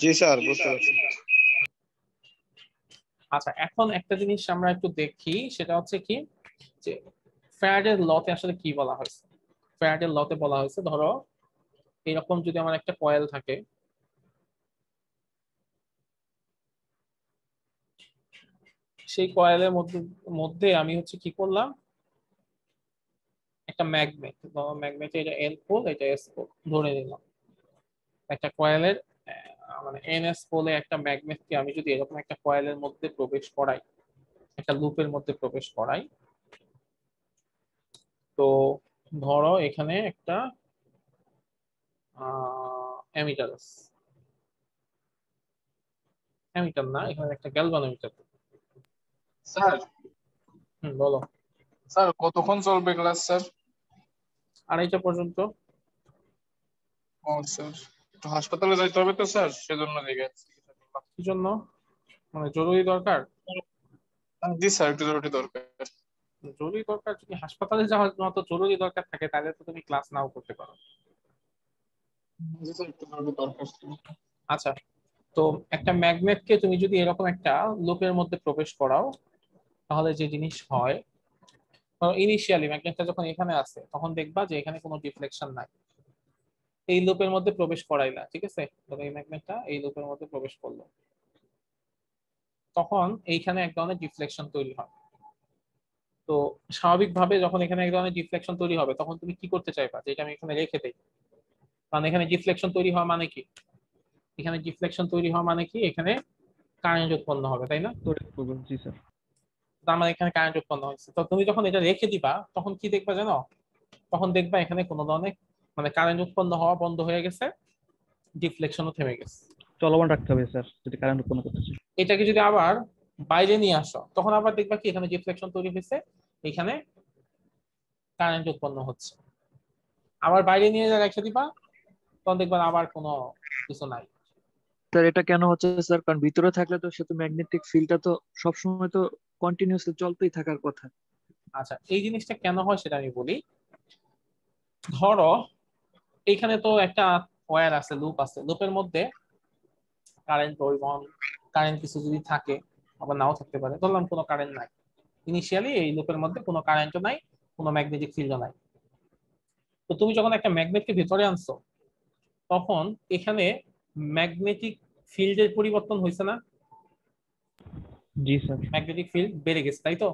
জি স্যার, বুঝতে পারছি। আচ্ছা, এখন একটা জিনিস আমরা একটু দেখি, সেটা হচ্ছে কি যে ফ্যারাডের লতে আসলে কি বলা হয়েছে। ফ্যারাডের লতে বলা হয়েছে ধরো এরকম যদি আমার একটা কয়েল থাকে, সেই কয়েলের মধ্যে মধ্যে আমি হচ্ছে কি করলাম, একটা ম্যাগনেট, ম্যাগনেটে এটা এন পোল এটা এস পোল ধরে নিলাম। একটা কয়েলের মানে এন এস পোলে একটা ম্যাগনেটকে আমি যদি এরকম একটা কয়েলের মধ্যে প্রবেশ করাই, একটা লুপের মধ্যে প্রবেশ করাই, তো ধরো এখানে একটা অ্যামিটার আছে, অ্যামিটার না, এখানে একটা গ্যালভানোমিটার। স্যার বলো। স্যার কতক্ষণ চলবে ক্লাস স্যার? 2:30টা পর্যন্ত। ও স্যার, একটু হাসপাতালে যাইতে হবে তো স্যার, সেজন্য জিজ্ঞাসা। কি জন্য, মানে জরুরি দরকার? জি স্যার, একটু জরুরি দরকার। জরুরি দরকার যদি হাসপাতালে যাওয়ার মতো জরুরি দরকার থাকে তাহলে তো তুমি ক্লাস নাও করতে পারো। জি স্যার, একটু জরুরি দরকার ছিল। আচ্ছা, তো একটা ম্যাগনেটকে তুমি যদি এরকম একটা লুপের মধ্যে প্রবেশ করাও, তাহলে যে জিনিস হয়, ইনিশিয়ালি ম্যাগনেটটা যখন এখানে আসে তখন দেখবা যে এখানে কোনো ডিফ্লেকশন নাই। এই লুপের মধ্যে প্রবেশ করাইলা, ঠিক আছে, ধরো এই ম্যাগনেটটা এই লুপের মধ্যে প্রবেশ করলো, তখন এইখানে এক ধরনের ডিফ্লেকশন তৈরি হয়। তো স্বাভাবিকভাবে যখন এখানে এক ধরনের ডিফ্লেকশন তৈরি হবে তখন তুমি কি করতে চাইবা, যে এটা আমি এখানে রেখে দেই, মানে এখানে ডিফ্লেকশন তৈরি হওয়া মানে কি, এখানে ডিফ্লেকশন তৈরি হওয়া মানে কি এখানে কারেন্ট উৎপন্ন হবে, তাই না? জি স্যার। তার মানে এখানে কারেন্ট উৎপন্ন হয়েছে। তো তুমি যখন এটা রেখে দিবা তখন কি দেখবা জানো, তখন দেখবা এখানে কোনো ধরনের মানে কারেন্ট উৎপন্ন হওয়া বন্ধ হয়ে গেছে, ডিফ্লেকশনও থেমে গেছে। চলমান রাখতে হবে স্যার যদি কারেন্ট উৎপন্ন করতে চাই। এটাকে যদি আবার বাইরে নিয়ে আসো তখন আবার দেখবা কি এখানে রিফ্লেকশন তৈরি হয়েছে, এখানে কারেন্ট উৎপন্ন হচ্ছে। আবার বাইরে নিয়ে রেখে দিবা, তখন দেখবা আবার কোনো কিছু নাই। স্যার এটা কেন হচ্ছে স্যার? কারণ ভিতরে থাকলে তো সে তো ম্যাগনেটিক ফিল্ডটা তো সবসময় তো কন্টিনিউসলি চলতেই থাকার কথা। আচ্ছা, এই জিনিসটা কেন হয় সেটা আমি বলি। ধরো এখানে তো একটা ওয়্যার আছে, লুপ আছে, লুপের মধ্যে কারেন্ট পরিবহন, কারেন্ট কিছু যদি থাকে আবার নাও থাকতে পারে। ধরলাম কোনো কারেন্ট নাই, ইনিশিয়ালি এই লুপের মধ্যে কোনো কারেন্টও নাই, কোনো ম্যাগনেটিক ফিল্ডও নাই। তো তুমি যখন একটা ম্যাগনেটকে ভিতরে আনছো তখন এখানে ম্যাগনেটিক ফিল্ডের পরিবর্তন হয়েছে না? জি স্যার। ম্যাগনেটিক ফিল্ড বেড়ে গেছে, তাই তো?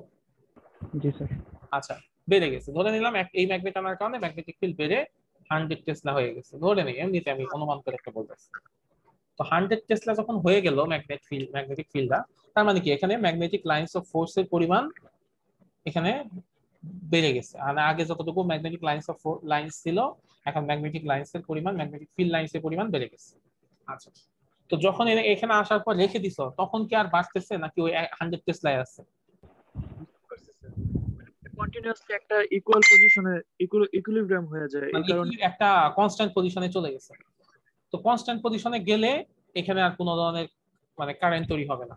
জি স্যার। আচ্ছা, বেড়ে গেছে। ধরে নিলাম এই ম্যাগনেট আনার কারণে ম্যাগনেটিক ফিল্ড বেড়ে 100 টেসলা হয়ে গেছে, ধরে নেই, এমনিতে আমি অনুমান করে একটা বলতেছি। তো 100 টেসলা যখন হয়ে গেল ম্যাগনেটিক ফিল্ডটা, তার মানে কি এখানে ম্যাগনেটিক লাইন্স অফ ফোর্সের পরিমাণ এখানে বেড়ে গেছে। আর আগে যতটুকু ম্যাগনেটিক লাইন্স ছিল, এখন ম্যাগনেটিক লাইন্সের পরিমাণ, ম্যাগনেটিক ফিল্ড লাইন্সের পরিমাণ বেড়ে গেছে। আচ্ছা, তো যখন এখানে আসার পর রেখে দিছো তখন কি আর বাড়তেছে নাকি ওই 100 টেসলাই আছে? কন্টিনিউয়াসলি একটা ইকুয়াল পজিশনে ইকুইলিব্রিয়াম হয়ে যায়, এই মানে কারণে একটা কনস্ট্যান্ট পজিশনে চলে গেছে। তো কনস্ট্যান্ট পজিশনে গেলে এখানে আর কোনো ধরনের মানে কারেন্ট তৈরি হবে না।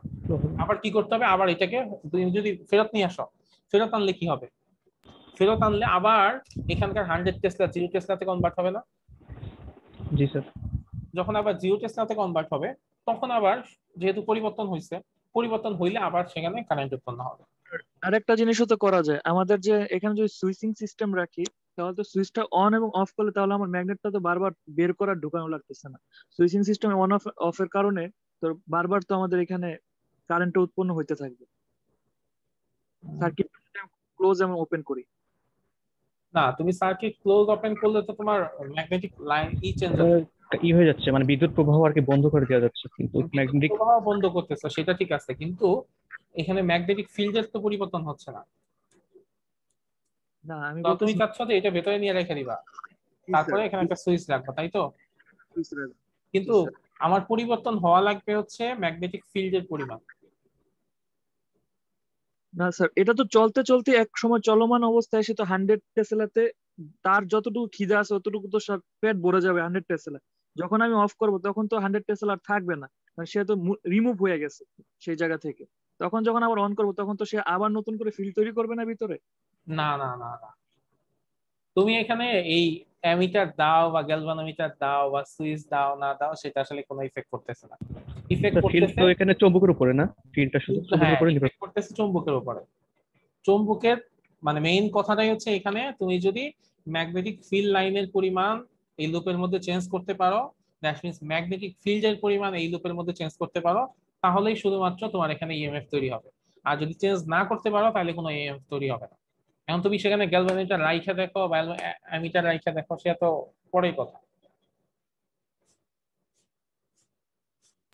আবার কি করতে হবে, আবার এটাকে তুমি যদি ফেরত নিয়ে আসো, ফেরত আনলে কি হবে? ফেরত আনলে আবার এখানকার 100 টেসলা 0 টেসলাতে কনভার্ট হবে না? জি স্যার। যখন আবার 0 টেসলাতে কনভার্ট হবে তখন আবার যেহেতু পরিবর্তন হয়েছে, পরিবর্তন হইলে আবার সেখানে কারেন্ট উৎপন্ন হবে। আরেকটা জিনিসও তো করা যায়, আমাদের যে এখানে যদি সুইচিং সিস্টেম রাখি তাহলে তো সুইচটা অন এবং অফ করলে তাহলে আমার ম্যাগনেটটা তো বারবার বের করার ঢোকানো লাগতেছে না। সুইচিং সিস্টেম অন অফ অফের কারণে তো বারবার তো আমাদের এখানে কারেন্টটা উৎপন্ন হইতে থাকবে। সার্কিট ক্লোজ এবং ওপেন করি। না, তুমি সার্কিট ক্লোজ ওপেন করলে তো তোমার ম্যাগনেটিক লাইন চেঞ্জ হবে, হয়ে যাচ্ছে, মানে বিদ্যুৎ প্রবাহ আর কি বন্ধ করে দেওয়া যাচ্ছে, কিন্তু ম্যাগনেটিক প্রবাহ বন্ধ করতেছো সেটা ঠিক আছে, কিন্তু এখানে ম্যাগনেটিক ফিল্ডের তো পরিবর্তন হচ্ছে না। না আমি তো তুমি বলতেছি চাচ্ছ যে এটা ভেতরে নিয়ে রেখে দিবা, তারপরে এখানে একটা সুইচ রাখবো, তাই তো? কিন্তু আমার পরিবর্তন হওয়া লাগবে হচ্ছে ম্যাগনেটিক ফিল্ডের পরিমাণ। না স্যার, এটা তো চলতে চলতে এক সময় চলমান অবস্থায় এসে তো 100 টেসলাতে তার যতটুকু খিদে আছে ততটুকু তো সব পেট ভরে যাবে 100 টেসলা। যখন আমি অফ করব তখন তো 100 টেসলা আর থাকবে না, মানে সে তো রিমুভ হয়ে গেছে সেই জায়গা থেকে। তখন যখন আবার অন করব তখন তো সে আবার নতুন করে ফিল্ড তৈরি করবে না ভিতরে। না না না না, তুমি এখানে এই অ্যামিটার দাও বা গ্যালভানোমিটার দাও বা সুইচ দাও না দাও সেটা আসলে কোনো ইফেক্ট করতেছে না। ইফেক্ট ফিল্ড করতেছে, তো এখানে চৌম্বকের উপরে না, ফিল্ডটা শুধু চৌম্বকের হ্যাঁ, উপরে নির্ভর ইফেক্ট করতেছে চুম্বকের উপরে। চুম্বকের মানে মেইন কথাটাই হচ্ছে এখানে তুমি যদি ম্যাগনেটিক ফিল্ড লাইনের পরিমাণ এই লুপের মধ্যে চেঞ্জ করতে পারো, দ্যাট মিন্স ম্যাগনেটিক ফিল্ডের পরিমাণ এই লুপের মধ্যে চেঞ্জ করতে পারো, তাহলেই শুধুমাত্র তোমার এখানে ইএমএফ তৈরি হবে। আর যদি চেঞ্জ না করতে পারো তাহলে কোনো ইএমএফ তৈরি হবে না। এখন তুমি সেখানে গ্যালভানোমিটার রাইখা দেখো বা অ্যামিটার রাইখা দেখো, সেটা তো পরের কথা,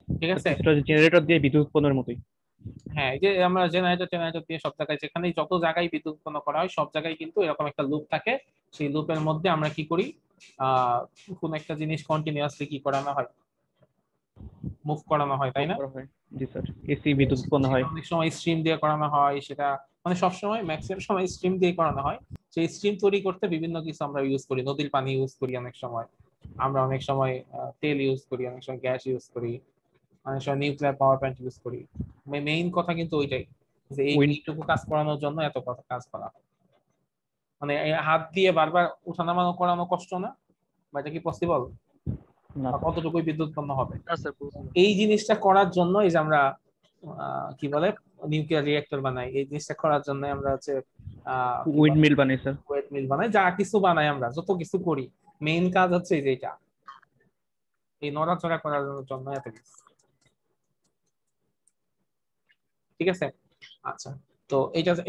ঠিক আছে? কিছুটা জেনারেটর দিয়ে বিদ্যুৎ উৎপন্নের মতোই। হ্যাঁ, এই যে আমরা জেনারেটর দিয়ে সব জায়গায়, যেখানেই যত জায়গায় বিদ্যুৎ উৎপন্ন করা হয় সব জায়গায় কিন্তু এরকম একটা লুপ থাকে। সেই লুপের মধ্যে আমরা কি করি, আহ কোন একটা জিনিস কন্টিনিউয়াসলি কি করানো হয়, মুভ করানো হয়, তাই না? জি স্যার। এসি বিদ্যুৎ উৎপন্ন হয়, অনেক সময় স্ট্রিম দিয়ে করানো হয়, সেটা মানে সবসময় ম্যাক্সিমাম সময় স্ট্রিম দিয়ে করানো হয়। সেই স্ট্রিম তৈরি করতে বিভিন্ন কিছু আমরা ইউজ করি, নদীর পানি ইউজ করি, অনেক সময় আমরা অনেক সময় তেল ইউজ করি, অনেক সময় গ্যাস ইউজ করি, অনেক সময় নিউক্লিয়ার পাওয়ার প্ল্যান্ট ইউজ করি। মেইন কথা কিন্তু ওইটাই যে এইটুকু কাজ করানোর জন্য এত কাজ করা হয়। মানে হাত দিয়ে বারবার উঠানামা করানো কষ্ট না, বা এটা কি পসিবল? কতটুকু বিদ্যুৎ উৎপন্ন হবে এই জিনিসটা করার জন্য এই যে আমরা কি বলে নিউক্লিয়ার রিঅ্যাক্টর বানাই, এই জিনিসটা করার জন্য আমরা হচ্ছে উইন্ড মিল বানাই স্যার, ওয়েট মিল বানাই, যা কিছু বানাই, আমরা যত কিছু করি মেইন কাজ হচ্ছে এই যে এটা, এই নড়াচড়া করার জন্য এত কিছু, ঠিক আছে? আচ্ছা, তো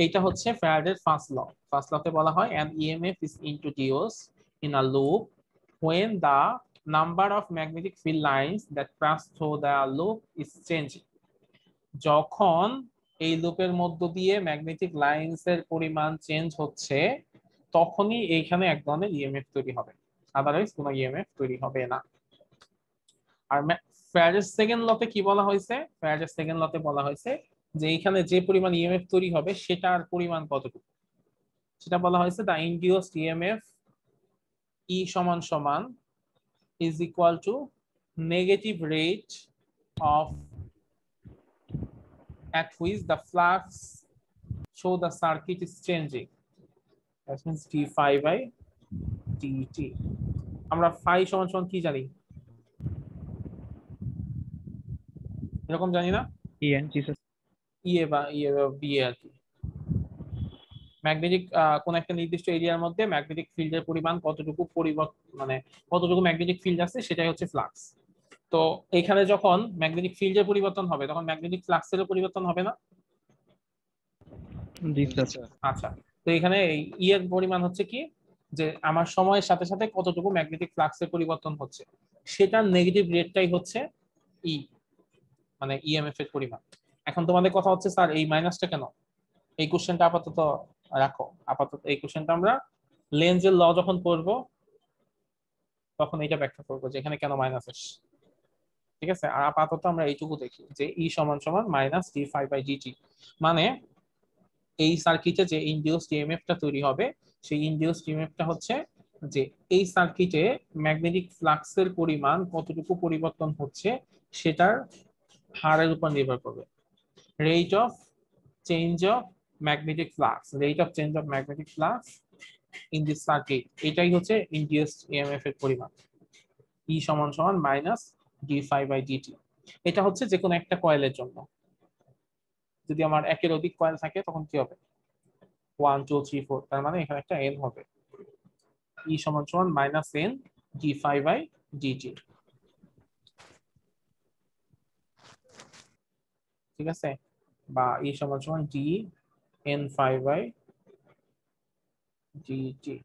এইটা হচ্ছে ফ্যারাডের ফার্স্ট ল। ফার্স্ট লতে বলা হয় an EMF is introduced in a loop when the number of magnetic field lines that pass through the loop is changing. যখন এই লুপের মধ্য দিয়ে ম্যাগনেটিক লাইনস এর পরিমাণ চেঞ্জ হচ্ছে তখনই এইখানে এক ধরনের ইএমএফ তৈরি হবে, আদারওয়াইজ কোনো ইএমএফ তৈরি হবে না। আর ফ্যারাডের সেকেন্ড লতে কি বলা হয়েছে? ফ্যারাডের সেকেন্ড লতে বলা হয়েছে যে এইখানে যে পরিমাণ ইএমএফ তৈরি হবে সেটার পরিমাণ কতটুকু, সেটা বলা হয়েছে দ্য ইনডিউসড ইএমএফ ই সমান সমান is equal to negative rate of at which the flux show the circuit is changing. That means d phi by dt. আমরা phi সমান সমান কি জানি? এরকম জানি না? EN জি স্যার। ইএ বা বিএ আর কি। ম্যাগনেটিক কোন একটা নির্দিষ্ট এরিয়ার মধ্যে ম্যাগনেটিক ফিল্ডের পরিমাণ কতটুকু মানে কতটুকু ম্যাগনেটিক ফিল্ড আছে সেটাই হচ্ছে ফ্লাক্স। তো এখানে যখন ম্যাগনেটিক ফিল্ডের পরিবর্তন হবে তখন ম্যাগনেটিক ফ্লাক্সেরও পরিবর্তন হবে না? জি স্যার। আচ্ছা, তো এখানে ই এর পরিমাণ হচ্ছে কি, যে আমার সময়ের সাথে সাথে কতটুকু ম্যাগনেটিক ফ্লাক্সের পরিবর্তন হচ্ছে সেটার নেগেটিভ রেটটাই হচ্ছে ই, মানে ইএমএফ এর পরিমাণ। এখন তোমাদের কথা হচ্ছে স্যার এই মাইনাসটা কেন? এই কোশ্চেনটা আপাতত রাখো, আপাতত এই কোশ্চেনটা আমরা লেন্জের ল যখন পড়বো তখন এটা ব্যাখ্যা করবো যে এখানে কেন মাইনাস আসে। ঠিক আছে, আর আপাতত আমরা এইটুকু দেখি যে ই সমান সমান minus d phi by dt, মানে এই সার্কিটে যে ইনডিউসড ইএমএফটা তৈরি হবে সেই ইনডিউসড ইএমএফটা হচ্ছে যে এই সার্কিটে ম্যাগনেটিক ফ্লাক্সের পরিমাণ কতটুকু পরিবর্তন হচ্ছে সেটার হারের উপর নির্ভর করবে। Rate of change of magnetic flux, rate of change of magnetic flux in this circuit, এটাই হচ্ছে ইনডিউসড ইএমএফ এর পরিমাণ। ই সমান সমান minus d phi by dt. এটা হচ্ছে যে কোনো একটা কয়েলের জন্য। যদি আমার একের অধিক কয়েল থাকে তখন কি হবে? 1 2 3 4, তার মানে এখানে একটা এন হবে। ই সমান সমান minus N d phi by dt. ঠিক আছে, বা ই সমান সমান d N phi by dt.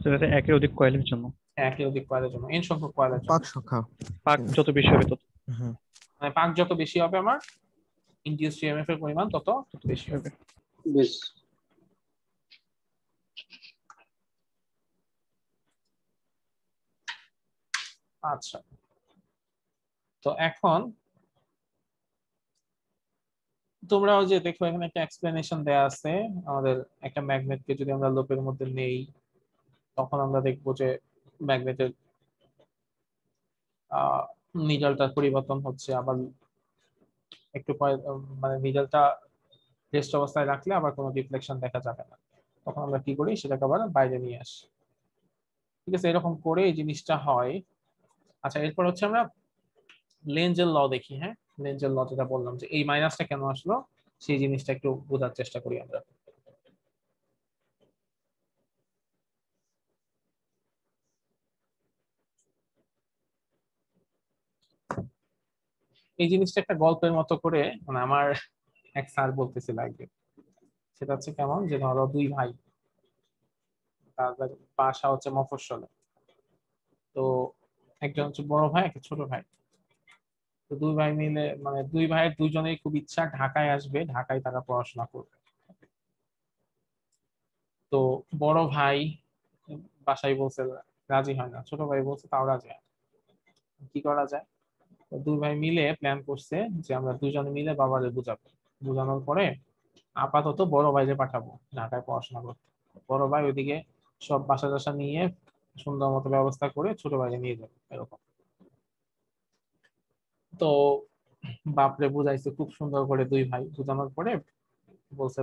সেটা একের অধিক কয়েলের জন্য, একের অধিক কয়েলের জন্য, এন সংখ্যক কয়েলের জন্য। পাক সংখ্যা। পাক যত বেশি হবে তত, হ্যাঁ। মানে পাক যত বেশি হবে আমার ইনডিউসড ইএমএফ এর পরিমাণ তত বেশি হবে। বেশ। আচ্ছা, তো এখন তোমরাও যে দেখো এখানে একটা এক্সপ্লেনেশন দেয়া আছে, আমাদের একটা ম্যাগনেটকে যদি আমরা লুপের মধ্যে নেই তখন আমরা দেখবো যে ম্যাগনেটের নিডলটার পরিবর্তন হচ্ছে, আবার একটু পরে মানে নিডলটা রেস্ট অবস্থায় রাখলে আবার কোনো রিফ্লেকশন দেখা যাবে না, তখন আমরা কি করি সেটাকে আবার বাইরে নিয়ে আসি। ঠিক আছে, এরকম করে এই জিনিসটা হয়। আচ্ছা, এরপর হচ্ছে আমরা লেঞ্জের ল দেখি। হ্যাঁ, লেঞ্জের ল যেটা বললাম যে এই মাইনাসটা কেন আসলো সেই জিনিসটা একটু বোঝার চেষ্টা করি আমরা। এই জিনিসটা একটা গল্পের মতো করে, মানে আমার এক স্যার বলতেছিল একদিন। সেটা হচ্ছে কেমন, যে ধরো দুই ভাই, তাদের বাসা হচ্ছে মফস্বলে। তো একজন হচ্ছে বড় ভাই, একটা ছোট ভাই। তো দুই ভাই মিলে, মানে দুই ভাইয়ের দুইজনেই খুব ইচ্ছা ঢাকায় আসবে, ঢাকায় তারা পড়াশোনা করবে। তো বড় ভাই বাসায় বলছে, রাজি হয় না। ছোট ভাই বলছে তাও রাজি হয় না। কি করা যায়? তো দুই ভাই মিলে প্ল্যান করছে যে আমরা দুজনে মিলে বাবারে বুঝাবো। বুঝানোর পরে আপাতত বড় ভাইকে পাঠাবো ঢাকায় পড়াশোনা করতে। বড় ভাই ওইদিকে সব বাসা টাসা নিয়ে সুন্দর মতো ব্যবস্থা করে ছোট ভাইকে নিয়ে যাবে এরকম। তো বাপরে বুঝাইছে খুব সুন্দর করে, দুই ভাই বুঝানোর পরে বলছে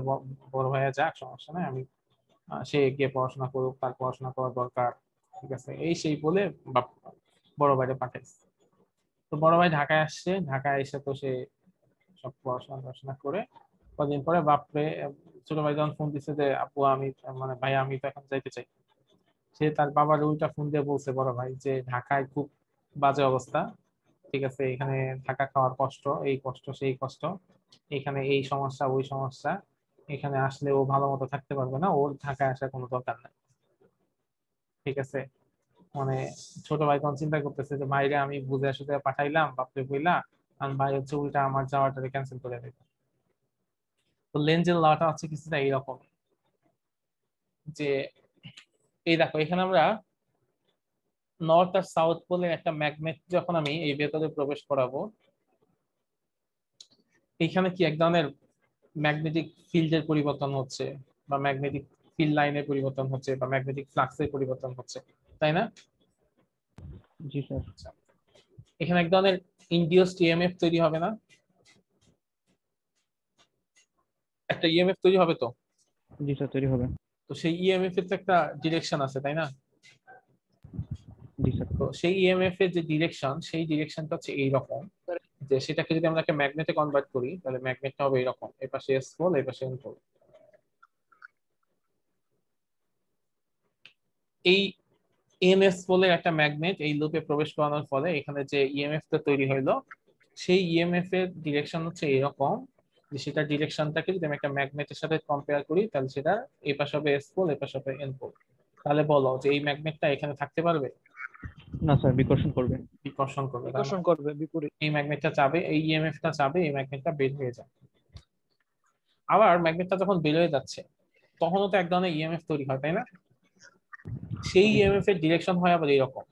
বড় ভাইয়া যাক, সমস্যা নাই, আমি সে গিয়ে পড়াশোনা করুক, তার পড়াশোনা করা দরকার। ঠিক আছে, এই সেই বলে বড় ভাইকে পাঠাইছে। তো বড় ভাই ঢাকায় আসছে, ঢাকায় এসে তো সে সব পড়াশোনা করে কদিন পরে বাপরে ছোট ভাই যখন ফোন দিচ্ছে যে আপু আমি, মানে ভাই আমি তো এখন যাইতে চাই, সে তার বাবার ওইটা ফোন দিয়ে বলছে বড় ভাই যে ঢাকায় খুব বাজে অবস্থা। ঠিক আছে, এখানে থাকা খাওয়ার কষ্ট, এই কষ্ট সেই কষ্ট, এখানে এই সমস্যা ওই সমস্যা, এখানে আসলে ও ভালো মতো থাকতে পারবে না, ওর ঢাকায় আসার কোনো দরকার নাই। ঠিক আছে, মানে ছোট ভাই তখন চিন্তা করতেছে যে ভাইরে আমি বুঝে আসতে পাঠাইলাম বাপরে বইলা, আর ভাই হচ্ছে উল্টা আমার যাওয়াটা ক্যান্সেল করে দেবে। তো লেন্জের লটা হচ্ছে কিছুটা এইরকম, যে এই দেখো এখানে আমরা নর্থ আর সাউথ পোলে একটা ম্যাগনেট যখন আমি এই ভেতরে প্রবেশ করাবো, এখানে কি এক ধরনের ম্যাগনেটিক ফিল্ডের পরিবর্তন হচ্ছে, বা ম্যাগনেটিক ফিল্ড লাইনের পরিবর্তন হচ্ছে, বা ম্যাগনেটিক ফ্লাক্সের পরিবর্তন হচ্ছে, তাই না? জি স্যার। এখানে এক ধরনের ইনডিউসড ইএমএফ তৈরি হবে না? একটা ইএমএফ তৈরি হবে তো। জি স্যার, তৈরি হবে। তো সেই ইএমএফ এর তো একটা ডিরেকশন আছে, তাই না? জি স্যার। তো সেই ইএমএফ এর যে ডিরেকশন, সেই ডিরেকশনটা হচ্ছে এইরকম, যে সেটাকে যদি আমরা একটা ম্যাগনেটে কনভার্ট করি, তাহলে ম্যাগনেটটা হবে এরকম, এই পাশে এস পোল, এই পাশে এন পোল। এই এনএস পোলে একটা ম্যাগনেট এই লুপে প্রবেশ করানোর ফলে এখানে যে ইএমএফ টা তৈরি হইলো, সেই ইএমএফ এর ডিরেকশন হচ্ছে এরকম, যে সেটা ডিরেকশনটাকে যদি আমি একটা ম্যাগনেটের সাথে কম্পেয়ার করি, তাহলে সেটা এই পাশে হবে এস পোল, এই পাশে হবে এন পোল। তাহলে বলো যে এই ম্যাগনেটটা এখানে থাকতে পারবে? না স্যার, বিকর্ষণ করবে। বিকর্ষণ করবে। বিকর্ষণ করবে, বিপরীত। এই ম্যাগনেটটা চাবে, এই ইএমএফ টা চাবে, এই ম্যাগনেটটা বের হয়ে যায়। আবার ম্যাগনেটটা যখন বের হয়ে যাচ্ছে, তখনও তো এক ধরনের ইএমএফ তৈরি হয়, তাই না? সেই ইএমএফ এর ডিরেকশন হয় আবার এরকম,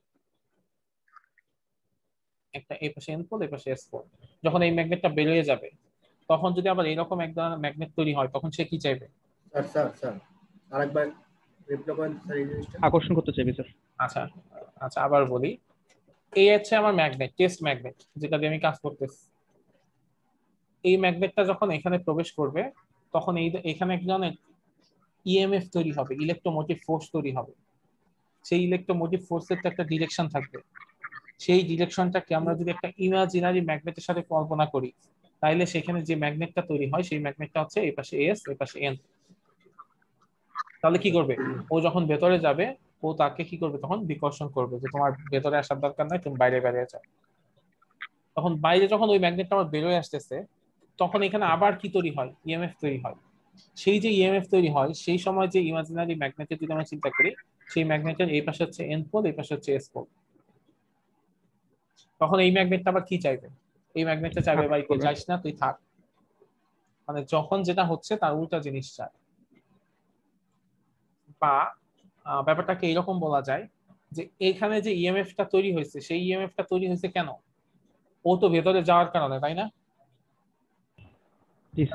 একটা এই পাশে এন পোল, এই পাশে এস পোল। যখন এই ম্যাগনেটটা বের হয়ে যাবে, তখন যদি আবার এরকম এক ধরনের ম্যাগনেট তৈরি হয়, তখন সে কি চাইবে? স্যার স্যার স্যার আরেকবার রিপ্লাই করেন স্যার এই জিনিসটা। আকর্ষণ করতে চাইবে স্যার। আচ্ছা আচ্ছা, আবার বলি। এই হচ্ছে আমার ম্যাগনেট, টেস্ট ম্যাগনেট, যেটা দিয়ে আমি কাজ করতেছি। এই ম্যাগনেটটা যখন এখানে প্রবেশ করবে, তখন এখানে এক ধরনের ইএমএফ তৈরি হবে, ইলেকট্রোমোটিভ ফোর্স তৈরি হবে। সেই ইলেকট্রোমোটিভ ফোর্সের তো একটা ডিরেকশন থাকবে। সেই ডিরেকশনটাকে আমরা যদি একটা ইমাজিনারি ম্যাগনেটের সাথে কল্পনা করি, তাইলে সেখানে যে ম্যাগনেটটা তৈরি হয়, সেই ম্যাগনেটটা হচ্ছে এই পাশে এস, এই পাশে এন। তাহলে কি করবে? ও যখন ভেতরে যাবে, ও তাকে কি করবে? তখন বিকর্ষণ করবে, যে তোমার ভেতরে আসার দরকার নাই, তুমি বাইরে বেরিয়ে যাও। তখন বাইরে যখন ওই ম্যাগনেটটা আমার বেরোয় আসতেছে, তখন এখানে আবার কি তৈরি হয়? ইএমএফ তৈরি হয়। সেই যে ইএমএফ তৈরি হয়, সেই সময় যে ইমাজিনারি ম্যাগনেটের যদি আমরা চিন্তা করি, সেই ম্যাগনেটের এই পাশে হচ্ছে এন পোল, এই পাশে হচ্ছে এস পোল। তখন এই ম্যাগনেটটা আবার কি চাইবে? এই ম্যাগনেটটা চাইবে, ভাই তুই যাইস না, তুই থাক। মানে যখন যেটা হচ্ছে তার উল্টা জিনিস চায়। বা ব্যাপারটাকে এরকম বলা যায় যে এখানে যে ইএমএফটা তৈরি হয়েছে, সেই ইএমএফটা তৈরি হয়েছে কেন? ও তো ভেতরে যাওয়ার কারণে, তাই না?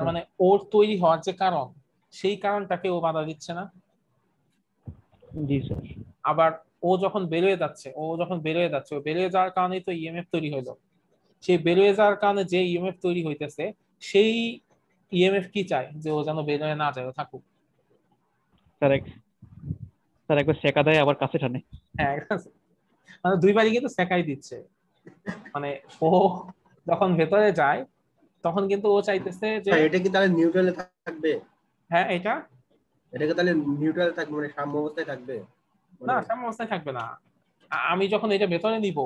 মানে ওর তৈরি হওয়ার যে কারণ, সেই কারণটাকে ও বাধা দিচ্ছে না। জি স্যার। আবার ও যখন বেরোয় যাচ্ছে, ও বেরোয় যাওয়ার কারণেই তো ইএমএফ তৈরি হইলো। সেই বেরোয় যাওয়ার কারণে যে ইএমএফ তৈরি হইতেছে, সেই ইএমএফ কি চায়? যে ও যেন বেরোয় না যায়, ও থাকুক। স্যার একবার সেকা দেয়, আবার কাছে টানে। হ্যাঁ, মানে দুইবারই কিন্তু সেকাই দিচ্ছে। মানে ও যখন ভেতরে যায়, তখন কিন্তু ও চাইতেছে যে এটা কি তাহলে নিউট্রালে থাকবে? হ্যাঁ, এটা কি তাহলে নিউট্রাল থাকবে, মানে সাম্য অবস্থায় থাকবে? না, সাম্য অবস্থায় থাকবে না। আমি যখন এটা ভেতরে নিব,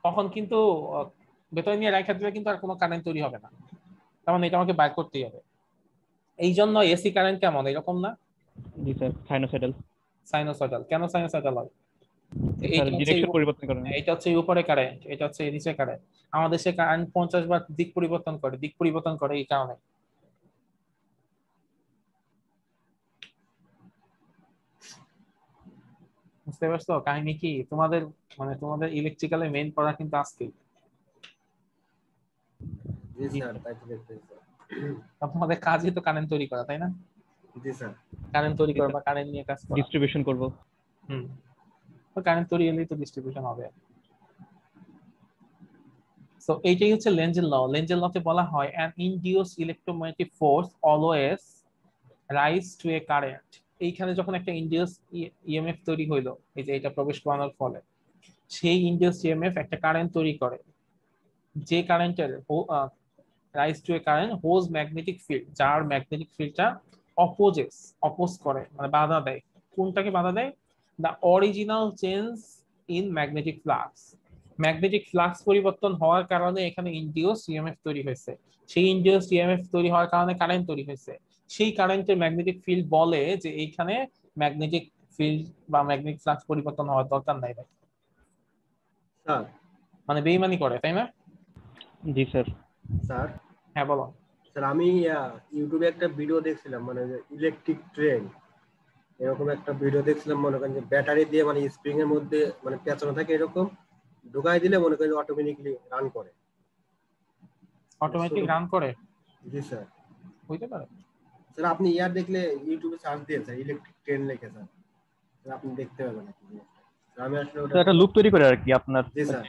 তখন কিন্তু ভেতরে নিয়ে রাখা দিলে কিন্তু আর কোনো কারেন্ট তৈরি হবে না। তার মানে এটা আমাকে বাইর করতেই হবে। এই জন্য এসি কারেন্ট কেমন? এরকম না? জি স্যার, সাইনোসয়েডাল। সাইনোসয়েডাল। কেন সাইনোসয়েডাল হয়? ডিরেকশন পরিবর্তন করে না। এটা হচ্ছে উপরে কারেন্ট, এটা হচ্ছে নিচে কারেন্ট। আমাদের সে কারেন্ট 50 বার দিক পরিবর্তন করে, এই কারণে। বুঝতে পারছো কাহিনী কি? তোমাদের মানে তোমাদের ইলেকট্রিক্যালের মেইন পড়া কিন্তু আজকে। জি স্যার, তাই তো দেখতেছি স্যার। তোমাদের কাজই তো কারেন্ট তৈরি করা, তাই না? জি স্যার। কারেন্ট তৈরি করা বা কারেন্ট নিয়ে কাজ করা, ডিস্ট্রিবিউশন করব। তো কারেন্ট তৈরি হলেই তো ডিস্ট্রিবিউশন হবে। সো এইটাই হচ্ছে লেঞ্জের ল। লেঞ্জের লতে বলা হয় an induced electromagnetic force always rise to a current। এইখানে যখন একটা ইনডিউস ইএমএফ তৈরি হইলো, এই যে এটা প্রবেশ করানোর ফলে, সেই ইনডিউস ইএমএফ একটা কারেন্ট তৈরি করে, যে কারেন্টের rise to a current whose magnetic field, যার ম্যাগনেটিক ফিল্ডটা অপোজ করে, মানে বাধা দেয়। কোনটাকে বাধা দেয়? The original change in magnetic flux. Magnetic flux পরিবর্তন হওয়ার কারণে এখানে ইনডিউস ইএমএফ তৈরি হয়েছে। সেই ইনডিউস ইএমএফ তৈরি হওয়ার কারণে কারেন্ট তৈরি হয়েছে। সেই কারেন্টের ম্যাগনেটিক ফিল্ড বলে যে এইখানে ম্যাগনেটিক ফিল্ড বা ম্যাগনেটিক ফ্লাক্স পরিবর্তন হওয়ার দরকার নাই ভাই। স্যার মানে বেইমানি করে, তাই না? জি স্যার। স্যার হ্যাঁ বলো। স্যার আমি ইউটিউবে একটা ভিডিও দেখছিলাম, মানে ইলেকট্রিক ট্রেন, এরকম একটা ভিডিও দেখছিলাম, মনে করেন যে ব্যাটারি দিয়ে মানে স্প্রিং এর মধ্যে মানে পেঁচানো থাকে, এরকম ঢুকাই দিলে মনে করেন অটোমেটিক্যালি রান করে। অটোমেটিক রান করে? জি স্যার। হইতে পারে স্যার আপনি ইয়ার দেখলে ইউটিউবে সার্চ দিয়ে স্যার ইলেকট্রিক ট্রেন লিখে স্যার, আপনি দেখতে পাবেন। আমি আসলে তো একটা লুপ তৈরি করে আর কি আপনার, জি স্যার।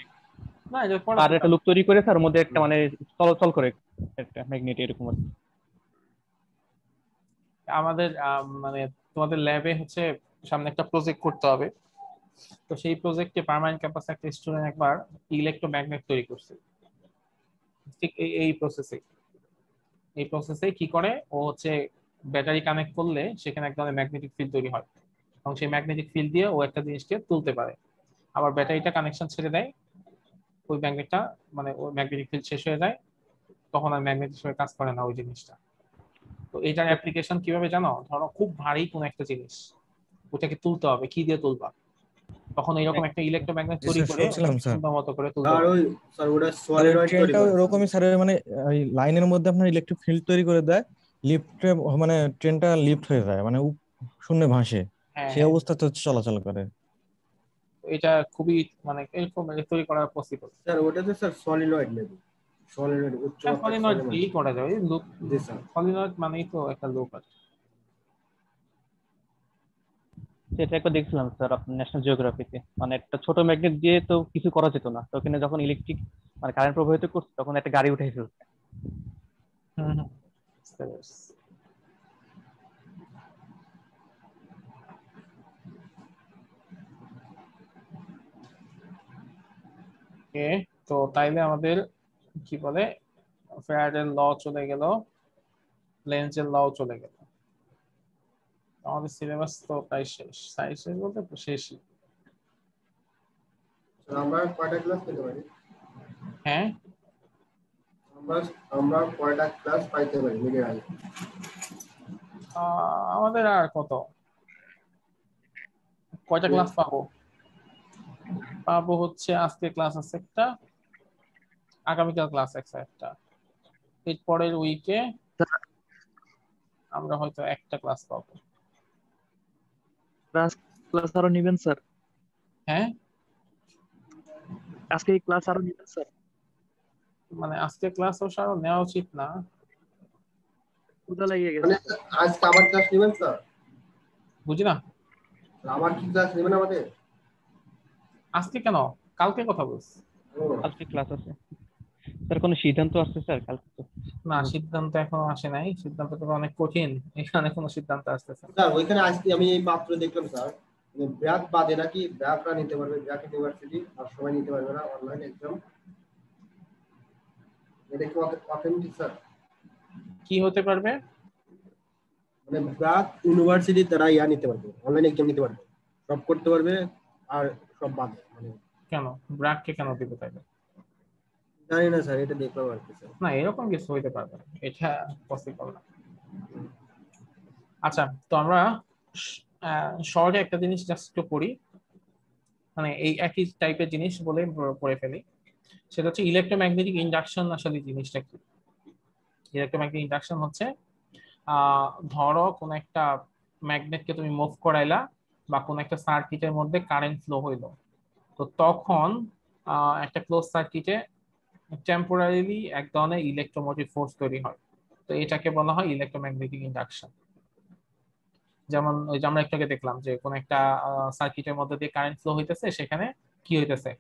না, এটা পড়া আর একটা লুপ তৈরি করে তার মধ্যে একটা মানে চলাচল করে একটা ম্যাগনেট এরকম আর কি। আমাদের মানে তোমাদের ল্যাবে হচ্ছে সামনে একটা প্রজেক্ট করতে হবে, তো সেই প্রজেক্টে পার্মানেন্ট ক্যাম্পাসে একটা স্টুডেন্ট একবার ইলেকট্রোম্যাগনেট তৈরি করছে। ঠিক এই প্রসেসে কি করে, ও হচ্ছে ব্যাটারি কানেক্ট করলে সেখানে এক ধরনের ম্যাগনেটিক ফিল্ড তৈরি হয়, এবং সেই ম্যাগনেটিক ফিল্ড দিয়ে ও একটা জিনিসকে তুলতে পারে। আবার ব্যাটারিটা কানেকশন ছেড়ে দেয়, ওই ম্যাগনেটটা মানে ওই ম্যাগনেটিক ফিল্ড শেষ হয়ে যায়, তখন আর ম্যাগনেট হিসেবে কাজ করে না ওই জিনিসটা। তো এটার অ্যাপ্লিকেশন কিভাবে জানো? ধরো খুব ভারী কোন একটা জিনিস, ওটাকে তুলতে হবে, কি দিয়ে তুলবা? তখন এরকম একটা ইলেকট্রোম্যাগনেট জি তৈরি স্যার, করে শুনছিলাম স্যার। সুন্দর মতো করে তুলতে আর হবে। ওই স্যার ওটা স্যার ওই সলিনয়েড তৈরি ট্রেনটা করে ওরকমই স্যার, মানে ওই লাইনের মধ্যে আপনার ইলেকট্রিক ফিল্ড তৈরি করে দেয়, লিফটে মানে ট্রেনটা লিফট হয়ে যায়, মানে শূন্যে ভাসে, হ্যাঁ সেই হ্যাঁ, অবস্থাতে হচ্ছে চলাচল করে। এটা খুবই মানে এরকম তৈরি করা পসিবল। স্যার। ওটাতে স্যার সলিনয়েড নেবে, সলিনয়েড উচ্চ হ্যাঁ, মাত্রার সলিনয়েড সলিনয়েড। দিয়েই করা যাবে লুপ। জি স্যার। সলিনয়েড মানেই তো একটা লুপ আছে। সেটা একবার দেখছিলাম স্যার আপনার ন্যাশনাল জিওগ্রাফিতে, মানে একটা ছোট ম্যাগনেট দিয়ে তো কিছু করা যেত না, তো ওখানে যখন ইলেকট্রিক মানে কারেন্ট প্রবাহিত করছে তখন একটা গাড়ি উঠে ফেলছে। হুম হুম, বুঝতে পেরেছি। ওকে, তো তাইলে আমাদের কি বলে ফ্যারাডের ল চলে গেল, লেন্জের ল চলে গেল, আমাদের সিলেবাস তো প্রায় শেষ। শেষ বলতে তো শেষই। স্যার আমরা কয়টা ক্লাস পেতে পারি? হ্যাঁ, আমরা আমরা কয়টা ক্লাস পাইতে পারি মিডিয়া? আমাদের আর কয়টা ক্লাস পাবো? হচ্ছে আজকে ক্লাস আছে একটা, আগামীকাল ক্লাস আছে একটা, এর পরের উইকে আমরা হয়তো একটা ক্লাস পাবো। ক্লাস আরো নিবেন স্যার? হ্যাঁ, আজকে এই ক্লাস আরো নিবেন স্যার? মানে আজকে ক্লাস ও সারা নেওয়া উচিত না। ক্ষুধা লেগে মানে গেছে। আজকে আবার ক্লাস নেবেন স্যার? বুঝি না, আবার কি ক্লাস নেবেন আমাদের? আজকে কেন, কালকে কথা বলছি। কালকে ক্লাস আছে স্যার, কোনো সিদ্ধান্ত আসছে স্যার কালকে তো? না, সিদ্ধান্ত এখনো আসে নাই, সিদ্ধান্তটা তো অনেক কঠিন, এখানে কোনো সিদ্ধান্ত আসতেছে না। স্যার ওইখানে আজকে আমি এই মাত্র দেখলাম স্যার, ব্র্যাক বাদে নাকি ব্র্যাকরা নিতে পারবে, ব্র্যাক ইউনিভার্সিটি, আর সবাই নিতে পারবে না অনলাইন এক্সাম। এটা কি অথেন্টিক স্যার? কি হতে পারবে? মানে ব্র্যাক ইউনিভার্সিটি তারা ইয়া নিতে পারবে, অনলাইন এক্সাম নিতে পারবে, সব করতে পারবে, আর সব বাদে মানে। কেন ব্র্যাককে কেন দিবে তাইলে? জানি না স্যার, এটা দেখলাম আর কি স্যার। না, এরকম কিছু হইতে পারবে না, এটা পসিবল না। আচ্ছা, তো আমরা শর্টে একটা জিনিস জাস্ট একটু পড়ি, মানে এই একই টাইপের জিনিস বলে পড়ে ফেলি। সেটা হচ্ছে ইলেকট্রোম্যাগনেটিক ইন্ডাকশন। আসলে জিনিসটা কি? ইলেকট্রোম্যাগনেটিক ইন্ডাকশন হচ্ছে ধরো কোন একটা ম্যাগনেটকে তুমি মুভ করাইলা, বা কোন একটা সার্কিটের মধ্যে কারেন্ট ফ্লো হইলো, তো তখন একটা ক্লোজ সার্কিটে টেম্পোরারিলি এক ধরনের ইলেকট্রোমোটিভ ফোর্স তৈরি হয়, তো এটাকে বলা হয় ইলেকট্রোম্যাগনেটিক ইন্ডাকশন। যেমন ওই যে আমরা একটু আগে দেখলাম যে কোন একটা সার্কিটের মধ্যে দিয়ে কারেন্ট ফ্লো হইতেছে, সেখানে কি হইতেছে,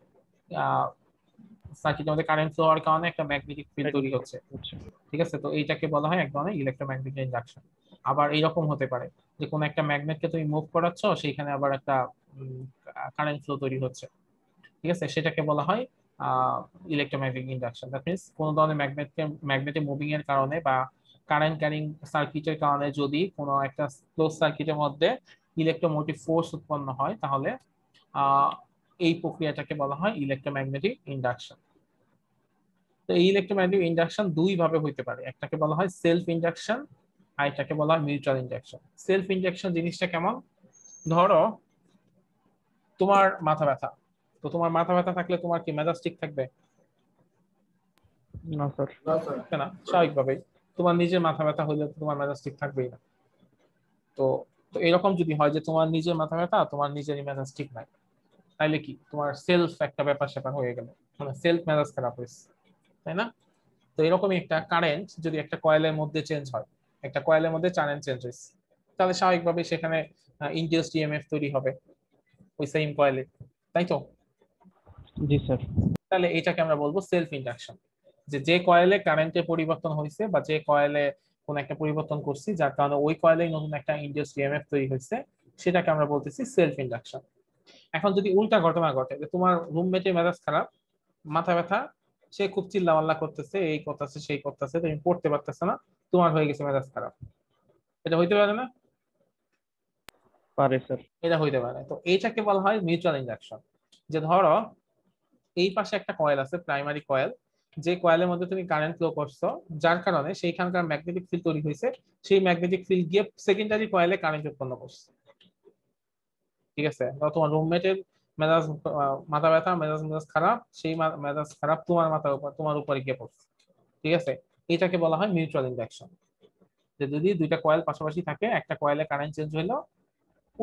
সার্কিটের মধ্যে কারেন্ট ফ্লো হওয়ার কারণে একটা ম্যাগনেটিক ফিল্ড তৈরি হচ্ছে। ঠিক আছে, তো এইটাকে বলা হয় এক ধরনের ইলেকট্রোম্যাগনেটিক ইন্ডাকশন। আবার এইরকম হতে পারে যে কোন একটা ম্যাগনেটকে তুমি মুভ করাচ্ছ, সেইখানে আবার একটা কারেন্ট ফ্লো তৈরি হচ্ছে। ঠিক আছে, সেটাকে বলা হয় ইলেকট্রোম্যাগনেটিক ইন্ডাকশন। দ্যাট মিনস কোন ধরনের ম্যাগনেটিক মুভিং এর কারণে বা কারেন্ট ক্যারিং সার্কিটের কারণে যদি কোনো একটা ক্লোজ সার্কিটের মধ্যে ইলেকট্রোমোটিভ ফোর্স উৎপন্ন হয়, তাহলে আহ, এই প্রক্রিয়াটাকে বলা হয় ইলেকট্রোম্যাগনেটিক ইন্ডাকশন। তো এই ইলেকট্রোম্যাগনেটিক ইন্ডাকশন দুই ভাবে হইতে পারে, একটাকে বলা হয় সেলফ ইন্ডাকশন, আর এটাকে বলা হয় মিউচুয়াল ইন্ডাকশন। সেলফ ইন্ডাকশন জিনিসটা কেমন? ধরো তোমার মাথা ব্যথা, তো তোমার মাথা ব্যথা থাকলে তোমার কি মেজাজ ঠিক থাকবে? না স্যার। না স্যার। না, স্বাভাবিকভাবেই তোমার নিজের মাথা ব্যথা হইলে তোমার মেজাজ ঠিক থাকবেই না। তো তো এরকম যদি হয় যে তোমার নিজের মাথা ব্যথা, তোমার নিজেরই মেজাজ ঠিক নাই, তাইলে কি তোমার সেলফ একটা ব্যাপার স্যাপার হয়ে গেল, মানে সেলফ মেজাজ খারাপ হয়েছে, তাই না? তো এরকমই একটা কারেন্ট যদি একটা কয়েলের মধ্যে চেঞ্জ হয়, একটা কয়েলের মধ্যে কারেন্ট চেঞ্জ হয়েছে, তাহলে স্বাভাবিকভাবে সেখানে ইনডিউসড ইএমএফ তৈরি হবে ওই সেম কয়েলে, তাই তো? জি স্যার। তাহলে এটাকে আমরা বলবো সেলফ ইন্ডাকশন, যে যে কয়েলে কারেন্টের পরিবর্তন হয়েছে বা যে কয়েলে কোন একটা পরিবর্তন করছি যার কারণে ওই কয়েলে নতুন একটা ইনডিউসড ইএমএফ তৈরি হয়েছে, সেটাকে আমরা বলতেছি সেলফ ইন্ডাকশন। এখন যদি উল্টা ঘটনা ঘটে, যে তোমার রুমমেটের মেজাজ খারাপ, মাথা ব্যথা, সে খুব চিল্লাপাল্লা করতেছে, এই করতেছে সেই করতেছে, তুমি পড়তে পারতেছে না, তোমার হয়ে গেছে মেজাজ খারাপ, এটা হইতে পারে না? পারে স্যার। এটা হইতে পারে। তো এইটাকে বলা হয় মিউচুয়াল ইন্ডাকশন। যে ধরো এই পাশে একটা কয়েল আছে, প্রাইমারি কয়েল, যে কয়েলের মধ্যে তুমি কারেন্ট ফ্লো করছো, যার কারণে সেইখানকার ম্যাগনেটিক ফিল্ড তৈরি হয়েছে, সেই ম্যাগনেটিক ফিল্ড গিয়ে সেকেন্ডারি কয়েলে কারেন্ট উৎপন্ন করছে, ঠিক আছে? তোমার রুমমেটের মেজাজ মাথা ব্যথা, মেজাজ মেজাজ খারাপ, সেই মেজাজ খারাপ তোমার মাথার উপর, তোমার উপরে গিয়ে পড়ছে, ঠিক আছে? এটাকে বলা হয় মিউচুয়াল ইন্ডাকশন। যে যদি দুইটা কয়েল পাশাপাশি থাকে, একটা কয়েলে কারেন্ট চেঞ্জ হইলো,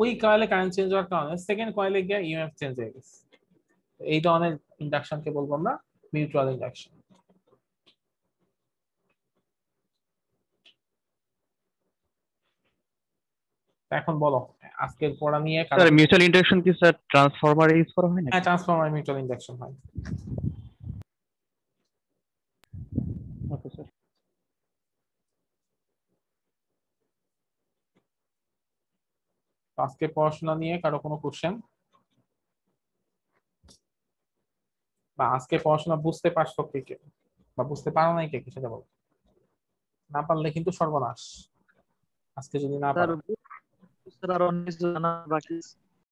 ওই কয়েলে কারেন্ট চেঞ্জ হওয়ার কারণে সেকেন্ড কয়েলে গিয়ে ইএমএফ চেঞ্জ হয়ে গেছে, এই ধরনের ইন্ডাকশনকে বলবো আমরা মিউচুয়াল ইন্ডাকশন। এখন বলো আজকের পড়া নিয়ে স্যার মিউচুয়াল ইন্ডাকশন কি স্যার ট্রান্সফরমারে ইউজ করা হয় না? হ্যাঁ, ট্রান্সফরমার মিউচুয়াল ইন্ডাকশন হয়। Okay sir. আজকে পড়াশোনা নিয়ে কারো কোনো কোশ্চেন, বা আজকে পড়াশোনা বুঝতে পারছো কে কে, বা বুঝতে পারো নাই কে কে, সেটা বলো। না পারলে কিন্তু সর্বনাশ, আজকে যদি না পারো। স্যার আর অনেক কিছু জানা বাকি আছে।